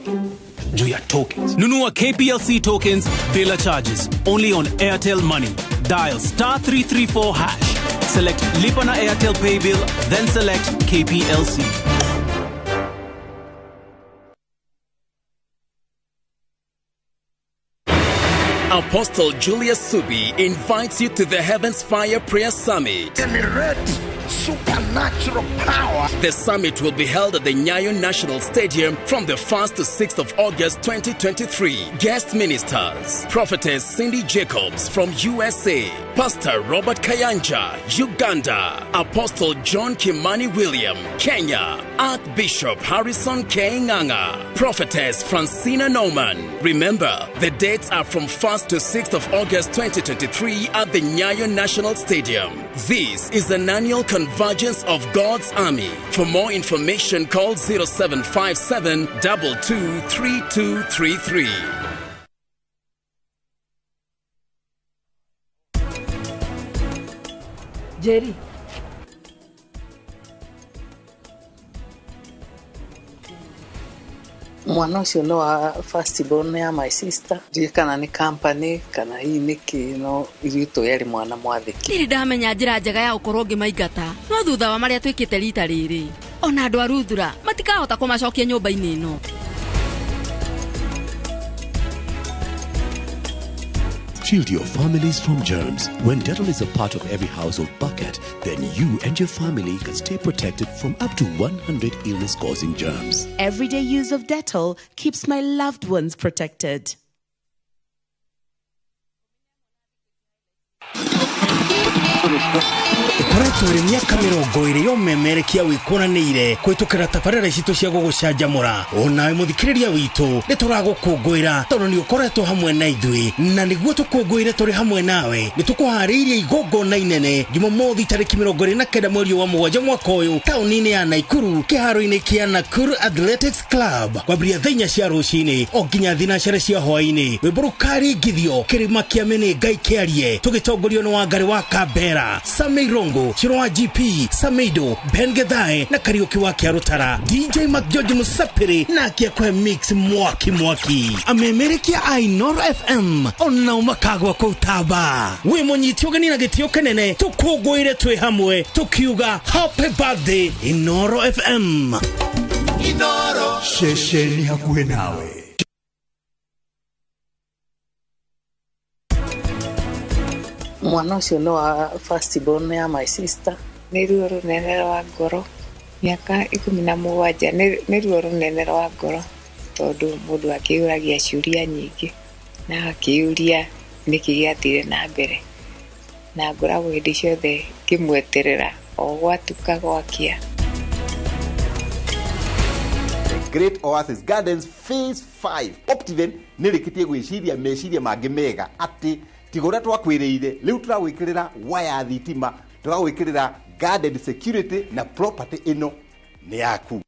juu ya tokens. Nunua KPLC tokens bila charges only on Airtel Money. Dial *334#. Select Lipa na Airtel Pay Bill, then select KPLC. Apostle Julius Subi invites you to the Heavens Fire Prayer Summit. Supernatural power. The summit will be held at the Nyayo National Stadium from the 1st to 6th of August 2023. Guest ministers: Prophetess Cindy Jacobs from USA, Pastor Robert Kayanja, Uganda, Apostle John Kimani William, Kenya, Archbishop Harrison K. Nganga, Prophetess Francina Norman. Remember, the dates are from 1st to 6th of August 2023 at the Nyayo National Stadium. This is an annual convergence of God's army. For more information, call 0757 223233. Jerry. Mwana ucio no wa first born ya my sister. Ndiye kana ni company kana hii ni kino irito yari mwana mwathiki. Iri ndamenya njira njega ya ukorwo ngimaingata. No thutha wa maria twikite rita riri. Ona andu aruthura matikahota kumacokia nyumba-ini ino. Shield your families from germs. When Dettol is a part of every household bucket, then you and your family can stay protected from up to 100 illness-causing germs. Everyday use of Dettol keeps my loved ones protected. Koretwo ri miaka 20 yomemerekia wikuranire kwitukira tabarira citu cia gugucanjamura onawe muthikiriria witu ni turagukungwira tondu ni ukoretwo hamwe na ithui na niguo tukungwire turi hamwe nawe ni tukuhariirie igongona inene Jumamothi tariki 29 mweri wa 7 mwaka uyu tauni-ini ya Naikuru kiharo-ini kia Nakuru Athletics Club kwambiria thainya cia rucini o nginya thinacere cia hwaini wiburukari ngithio kirima kia mene ngai kiarie tugitongorio ni Wangari wa Kambera Sameirongo Chiro wa GP Sameido Ben Gedhae na Kariuki wa Kiarutara DJ George Musapiri na kia kwe mix mwaki amemerekia INooro FM ona umakagwa kutaba we munyiti ugeni na gitio kenene tukugwire twi hamwe tukiuga happy birthday INooro FM. INooro shesheni hakuhe nawe. Mwana ucio no wa first born ya my sister. Ni ruo runene rwa ngoro. Miaka 17 ni ruo runene rwa ngoro tondu mundu akiuragia ciuria nyingi na akiuria niki giatire na mbere na ngoragwo hindi ciothe kimweterera o gwatuka gwakia. Great Oasis Gardens Phase 5 Optiven nirikitie gwiciria meciria mangi mega ati tigora twakwiriire riu turagwikirira waya thitima turagwikirira garden security na property ino ni yaku.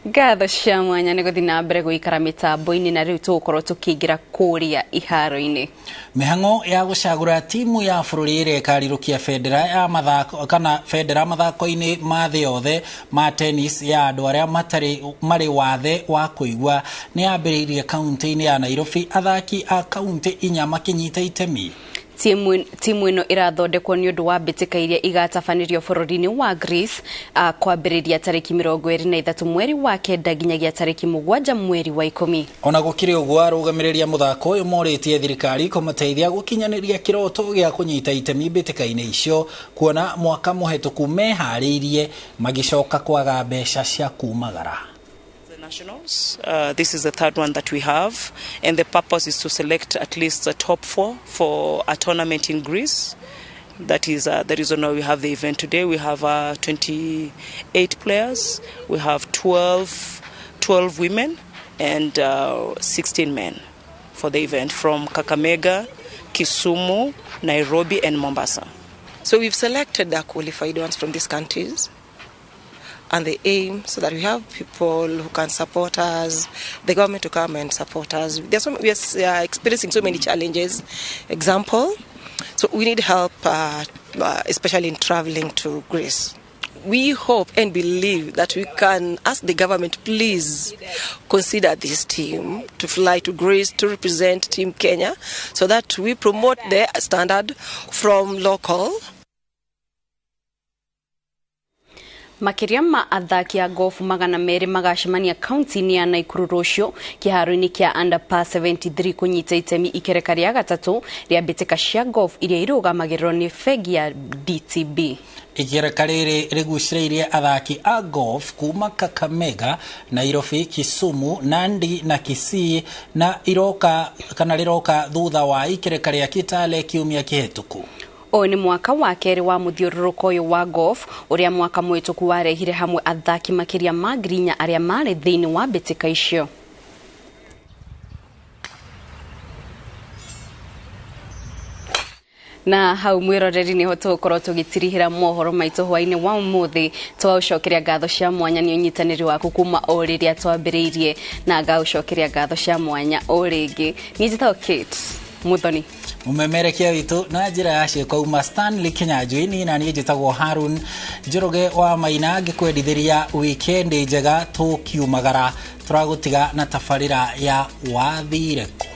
Ngatho cia mwanya nĩ gũthiĩ na mbere gũikara mĩtambo-inĩ na rĩu tũgũkorwo tũkĩingĩra kũrĩa iharo-inĩ. Mĩhang'o ya gũcagũra timu ya bũrũri ĩrĩa ĩkarirũkia bendera ya mathako kana bendera mathako-inĩ ma thĩ yothe ma tennis ya andũ arĩa marĩ wathe wa kũigua nĩ yambĩrĩirie kaunti-inĩ ya Nairobi, athaki a kaunti 4 makĩnyita itemi. Timu ino irathondekwo ni undu wa mbitika iria igatabanĩrio bũrũri-inĩ wa Greece kwambĩrĩria tarĩki 23 mweri wa 9 nginyagia tarĩki 7 mweri wa 10. Ona gũkĩrĩ ũguo arũgamĩrĩria mũthako ũyũ morĩtie thirikari kũmateithia gũkinyanĩria kĩroto gĩa kũnyita itemi mbĩtĩka-inĩ icio kuona mwaka mũhetũku meharĩirie magĩcoka kwaga mbeca cia kumagara. Nationals. This is the third one that we have, and the purpose is to select at least the top 4 for a tournament in Greece. That is the reason why we have the event today. We have 28 players, we have 12 women and 16 men for the event from Kakamega, Kisumu, Nairobi and Mombasa. So we've selected the qualified ones from these countries, and the aim so that we have people who can support us, the government to come and support us. We are experiencing so many challenges. Example, so we need help, especially in traveling to Greece. we hope and believe that we can ask the government, please consider this team to fly to Greece to represent Team Kenya so that we promote their standard from local. Makiria ma athaki a golf magana meri magacemania kaunti-inĩ ya Naikuru rũciũ kĩharo-inĩ kĩa Underpass 73 kũnyita itemi ikereka rĩa gatatũ rĩa mbĩtĩka cia golf iria irũgamagĩrĩrwo nĩ bengi ya DTB. Ikereka rĩrĩ rĩgucĩrĩirie athaki a golf kuma Kakamega, Nairobi, Kisumu, Nandi na Kisii na riroka thutha wa ikereka rĩa Kitale kiumia kĩhĩtũku. O ni mwaka wa kerĩ wa mũthiũrũrũko ũyũ wa golf ũrĩa mwaka mũhĩtũku warehire hamwe athaki makĩria ma ngirinya arĩa marĩ thĩinĩ wa mbĩtĩka icio. Na hau mwĩroreri nĩho tũgũkorwo tũgĩtirihĩra mohoro maitũ hwainĩ wa ũmũthĩ. Twagũcokeria ngatho cia mwanya nĩ ũnyitanĩri waku kuma o rĩrĩa twambĩrĩirie na ngagũcokeria ngatho cia mwanya o rĩngĩ. Niĩ njĩtagwo Kate Muthoni. Mumemerekia witu na njira ya ciĩko uma Stanley Kinyanjui na niĩ njĩtagwo Harun Njoroge wa Maina ngĩkwendithĩria weekend njega tũkiumagara tũragũtiga na tabarĩra ya wathire kũ.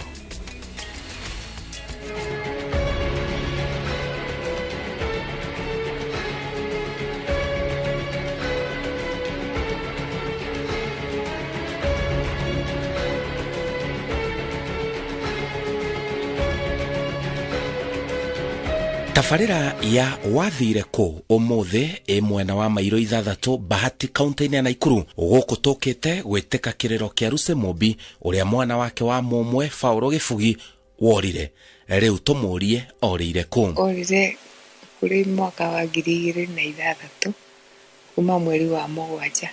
Tafarira ya wathire ku umuthi mwena wa mairo 6 Bahati kaunti-inĩ ya Naikuru gũkũ tũkĩte gwĩtĩka kĩrĩro kĩa Ruse Mobi ũrĩa mwana wake wa mũmwe Faũro Gĩbugi worire. Rĩu tũmũrie orĩire kũ. Orire kũrĩ mwaka wa 2006 kuma mweri wa 7.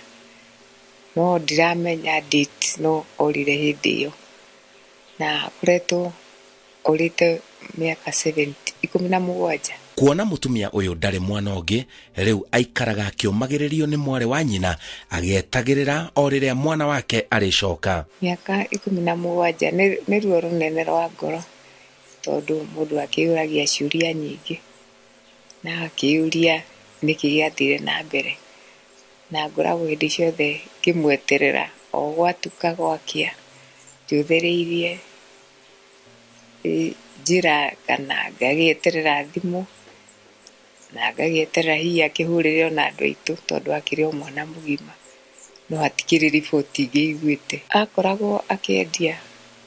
No ndiramenya date no orire hĩndĩ ĩyo. Na kũretwo orite miaka 17. Kuona mutumia uyu ndari mwana ũngĩ rĩu aikaraga akĩũmagĩrĩrio nĩ mwari wa nyina agĩetagĩrĩra o rĩrĩa mwana wake arĩcoka. Miaka 17 nĩ ruo rũnene rwa ngoro tondũ mũndũ akĩũragia ciũria nyingĩ na akĩũria nĩkĩ gĩathire na mbere na ngoragwo hĩndĩ ciothe ngĩmweterera o gwatuka gwakĩa njũthĩrĩirie njĩra kana ngagĩeterera thimũ na ngagĩeterera hihi akĩhũrĩre ona andũ aitũ tondũ akĩrĩ o mwana mũgima no hatikĩrĩ riboti ngĩiguĩte. Akoragwo akĩendia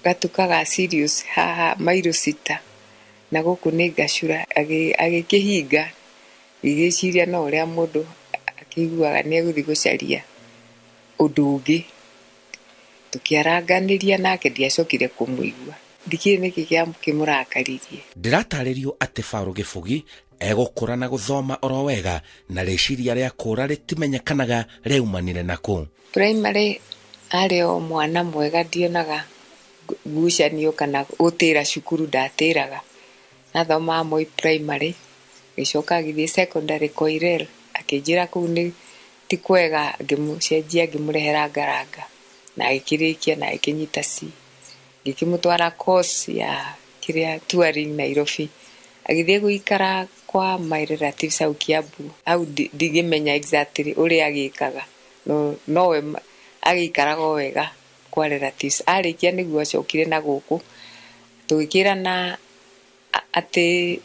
gatuka ga serious haha mairo 6 na gũkũ nĩ Gacura agĩkĩhinga igĩciria no ũrĩa mũndũ akĩiguaga nĩ egũthiĩ gũcaria ũndũ ũngĩ tũkĩaranganĩria nake ndiacokire kũmũigua. Ndikĩrĩ nĩkĩ kĩmũrakaririe. Ndĩratarĩrio atĩ Faũro Gĩbugi egũkũra na gũthoma oro wega na rĩciria rĩa kũra rĩtimenyekanaga rĩaumanire nakũ. Primary arĩ o mwana mwega ndionaga ngucanio kana gũtĩra cukuru ndatĩraga. Nathoma Moi primary gĩcoka gĩthiĩ secondary Koirel akĩnjĩra kũu nĩ ti kwega ngĩmũcenjia ngĩmũrehera Ngaranga na agĩkĩrĩkia na agĩkĩnyita C. Ngĩkĩmũtwara course ya kĩrĩa touring Nairobi agĩthiĩ gũikara kwa my relatives au Kiambu au ndigĩmenya exactly ũrĩa agĩkaga no we agĩikaraga wega kwa relatives. Arĩkia nĩguo acokire na gũkũ tũgĩkĩrana atĩ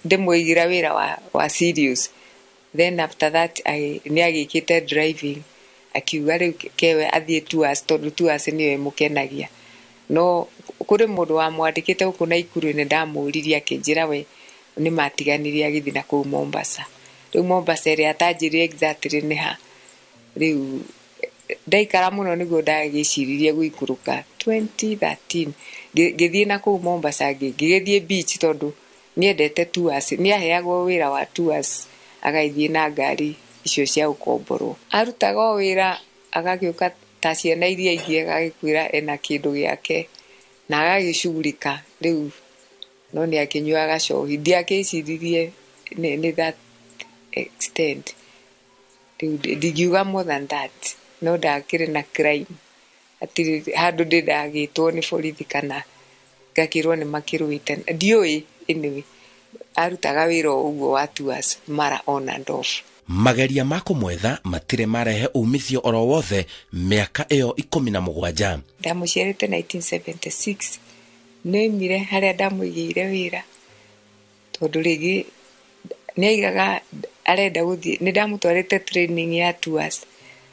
ndĩmũigira wĩra wa serious. Then after that nĩ agĩkĩte driving akiuga rĩu kewe athiĩ tours tondũ tours nĩyo ĩmũkenagia. No kũrĩ mũndũ wa mwandĩkĩte gũkũ Naikuru nĩ ndamũririe akĩnjĩra we nĩ matiganirie agĩthiĩ na kũu Mombasa. Rĩu Mombasa ĩrĩa atanjĩrire exactly nĩ ha. Rĩu ndaikara mũno nĩguo ndagĩciririe gũikũrũka 2013 ngĩthiĩ na kũu Mombasa ngĩgĩthiĩ beach tondũ niendete tours. Nĩaheagwo wĩra wa tours agagĩthiĩ na ngari icio cia gũkomborwo. Arutaga o wĩra agagĩũka ta ciana iria ingĩ agagĩkwĩra ena kĩndũ gĩake na agagĩcugurika. Rĩu no nĩ akĩnyuaga cohi ndiakĩciririe nĩ that extent. Rĩu ndingiuga more than that no ndakĩrĩ na crime atĩ handũ ndagĩtwo nĩ borithi kana ngakĩrwo nĩ makĩrũĩte ndiũĩ anyway arutaga wĩra ũguo wa tours mara on and off. Mageria ma kũmwetha matire marehe umithio oro wothe mĩaka ĩyo 17. Ndamũciarĩte 1976 nĩmire harĩa ndamũigĩire wĩra tondũ rĩngĩ nĩaigaga arenda gũthiĩ, nĩndamũtwarĩte training ya tours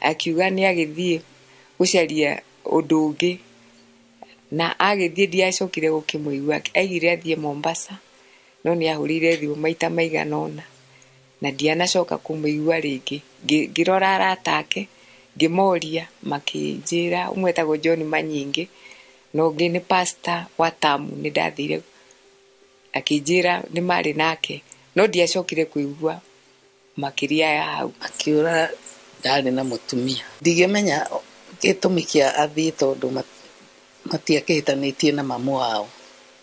akiuga nĩagĩthiĩ gũcaria ũndũ ũngĩ na agĩthiĩ ndiacokire gũkĩmũigua, aigire athiĩ Mombasa no nĩahũrire thimũ maita maigana ũna na ndianacoka kũmũigua rĩngĩ. Ngĩrora arata ake ngĩmoria makĩnjĩra ũmwe etagwo John Manyingĩ na ũngĩ nĩ pastor wa Tamu nĩndathire akĩnjĩra nĩ marĩ nake no ndiacokire kũigua makĩria ya hau. Akiura ndarĩ na mũtumia, ndigĩmenya gĩtũmi kĩa athiĩ tondũ matiakĩhĩtanĩtie na mamu wao,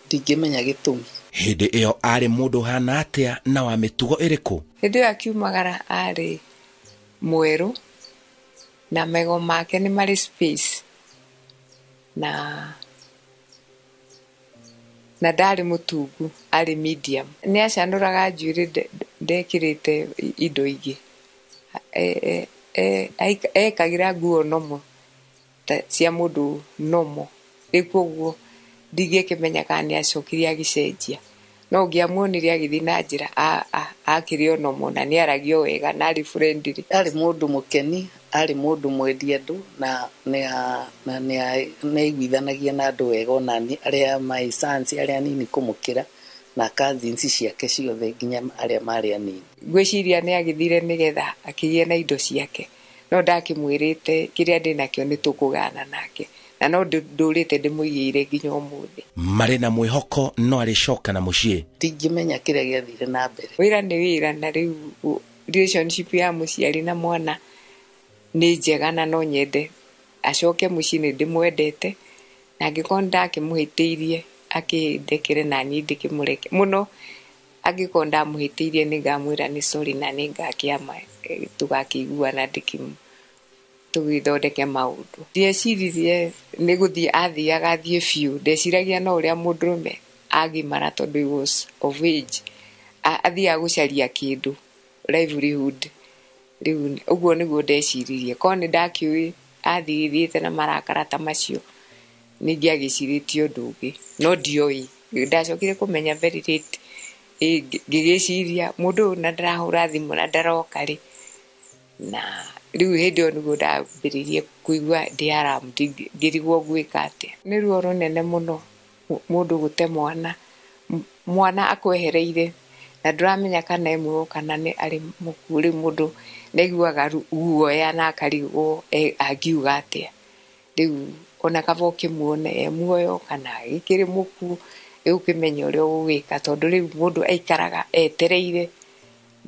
ndingĩmenya gĩtũmi. Hĩndĩ ĩyo arĩ mũndũ hana atĩa na wa mĩtugo ĩrĩkũ? Hĩndĩ ĩyo akiumagara arĩ mwerũ na mego make nĩ marĩ space na ndarĩ mũtungu, arĩ medium. Nĩacanũraga njuĩrĩ ndekĩrĩte indo ingĩ, ekagĩra nguo nomo cia mũndũ nomo. Rĩu koguo ndingĩkĩmenya kana nĩacokire agĩcenjia, no ngĩamuonire agĩthiĩ na njĩra akĩrĩ o nomo na nĩaragio wega na arĩ friendly. Arĩ mũndũ mũkeni, arĩ mũndũ mwendi andũ na nĩaiguithanagia na andũ wega ona arĩa my sons arĩa anini kũmũkĩra na cousins ciake ciothe nginya arĩa marĩ anini. Ngwĩciria nĩagĩthire nĩgetha akĩgĩe na indo ciake no ndakĩmwĩrĩte kĩrĩa ndĩnakĩo nĩtũkũgana nake na no ndũrĩte ndĩmũigĩire nginya ũmũthĩ. Marĩ na mwĩhoko no arĩcoka na mũciĩ. Ndingĩmenya kĩrĩa gĩathire na mbere. Wĩra nĩ wĩra na rĩu relationship ya mũciari na mwana nĩ njega na no nyende acoke mũciĩ, nĩ ndĩmwendete na angĩkorwo ndakĩmũhĩtĩirie akĩndekere na niĩ ndĩkĩmũreke mũno, angĩkorwo ndamũhĩtĩirie nĩngamwĩra nĩ sorry na nĩngakĩama tũgakĩiguana tũgĩthondeke maũndũ. Ndieciririe nĩgũthiĩ athiaga biũ, ndeciragia no ũrĩa mũndũrũme agimara tondũ he was of age athiaga gũcaria kĩndũ livelihood. Rĩu ũguo nĩguo ndeciririe, korwo nĩ ndakĩũĩ athiĩte na marakara ta macio nĩngĩagĩcirĩtie ũndũ ũngĩ no ndioĩ. Ndacokire kũmenya very late ngĩgĩciria mũndũ ũyũ na ndarahũra thimũ na ndaroka rĩ, na rĩu hĩndĩ ĩyo nĩguo ndambĩrĩirie kũigua ndĩaram ngĩrigwo gwĩka atĩa. Nĩ ruo rũnene mũno mũndũ gũte mwana akwehereire na ndũramenya kana emwe kana nĩ arĩ mũkuũ. Rĩu mũndũ naiguaga guoya na akarigwo angiuga atĩa. Rĩu ona kaba ũkĩmuone e muoyo kana gĩkĩrĩ mũkuũ ũkĩmenya ũrĩa ũgwĩka tondũ rĩu mũndũ aikaraga etereire.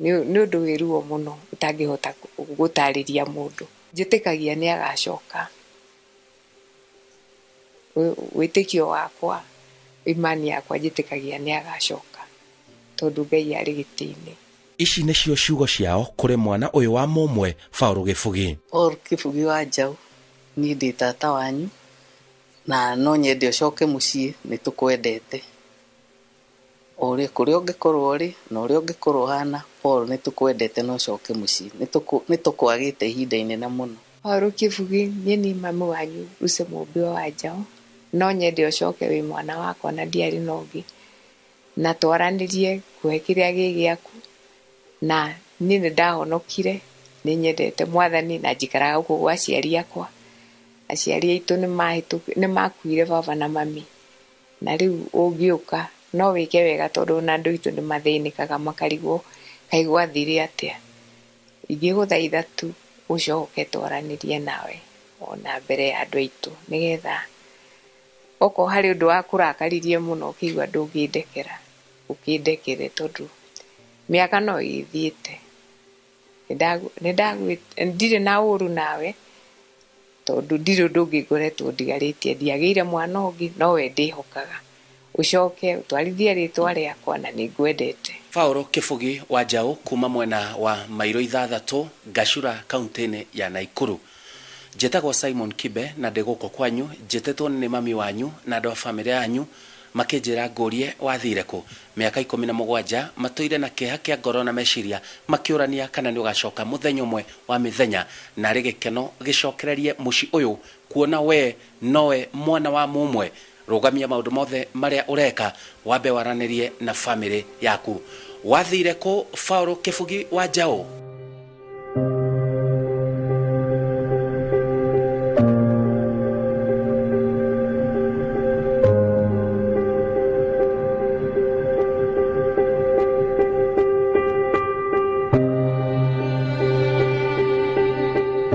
Nĩ ũndũ wĩ ruo mũno ũtangĩhota gũtarĩria mũndũ. Njĩtĩkagia nĩagacoka, wĩtĩkio wakwa, imani yakwa njĩtĩkagia nĩagacoka tondũ Ngai arĩ gĩtĩ-inĩ. Ici nĩcio ciugo ciao kũrĩ mwana ũyũ wa mũmwe Paul Gĩbugi. Paul Gĩbugi wa Njaũ, niĩ ndĩ tata wanyu na no nyende ũcoke mũciĩ, nĩtũkwendete ũrĩa kũrĩa ũngĩkorwo ũrĩ na ũrĩa ũngĩkorwo hana. Paul nĩtũkwendete no ũcoke mũciĩ, nĩtũkwagĩte ihinda inene mũno. Paul Gĩbugi, niĩ nĩ mamu wanyu Lucy Mũmbi wa Njaũ, no nyende ũcoke wĩ mwana wakwa na ndiarĩ na ũngĩ na twaranĩrie kũhe kĩrĩa gĩ gĩaku, na niĩ nĩndahonokire, nĩnyendete Mwathani na njikaraga gũkũ gwa aciari akwa. Aciari aitũ nĩmakuire baba na mami na rĩu ũngĩũka no wĩke wega tondũ na andũ aitũ nĩmathĩnĩkaga makarigwo kaĩ gwathire atĩa. Ingĩgũthaitha tu ũcoke twaranĩrie nawe ona mbere ya andũ aitũ nĩgetha okorwo harĩ ũndũ wa kũrakaririe mũno ũkĩigua ndũngĩndekera ũkĩndekere tondũ mĩaka no ĩthiĩte. Ndirĩ na ũru nawe tondũ ndirĩ ũndũ ũngĩ ngoretwo ndigarĩtie, ndiagĩire mwana ũngĩ no we ndĩhokaga. Ucoke utwarithie rĩtwa rĩakwa na nĩngwendete. Paul Gĩbugi wa Njaũ kuma mwena wa Mairo 6 Gacura kaunti-inĩ ya Naikuru. Njĩtagwo Simon Kibe na ndĩ gũkũ kwanyu, njĩtĩtwo nĩ mami wanyu na andũ a bamĩrĩ yanyu makĩnjĩra ngũrie wathire kũ. Mĩaka 17 matũire na kĩeha kĩa ngoro na meciria makĩũrania kana nĩ ũgacoka mũthenya ũmwe wa mĩthenya, na rĩ gĩkeno gĩcokererie mũciĩ ũyũ kuona we nowe mwana wa mũmwe. Rũgamia maũndũ mothe marĩa ũreka, wambe waranĩrie na family yaku. Wathire kũ Faũrũ Kĩbugi wa Njaũ?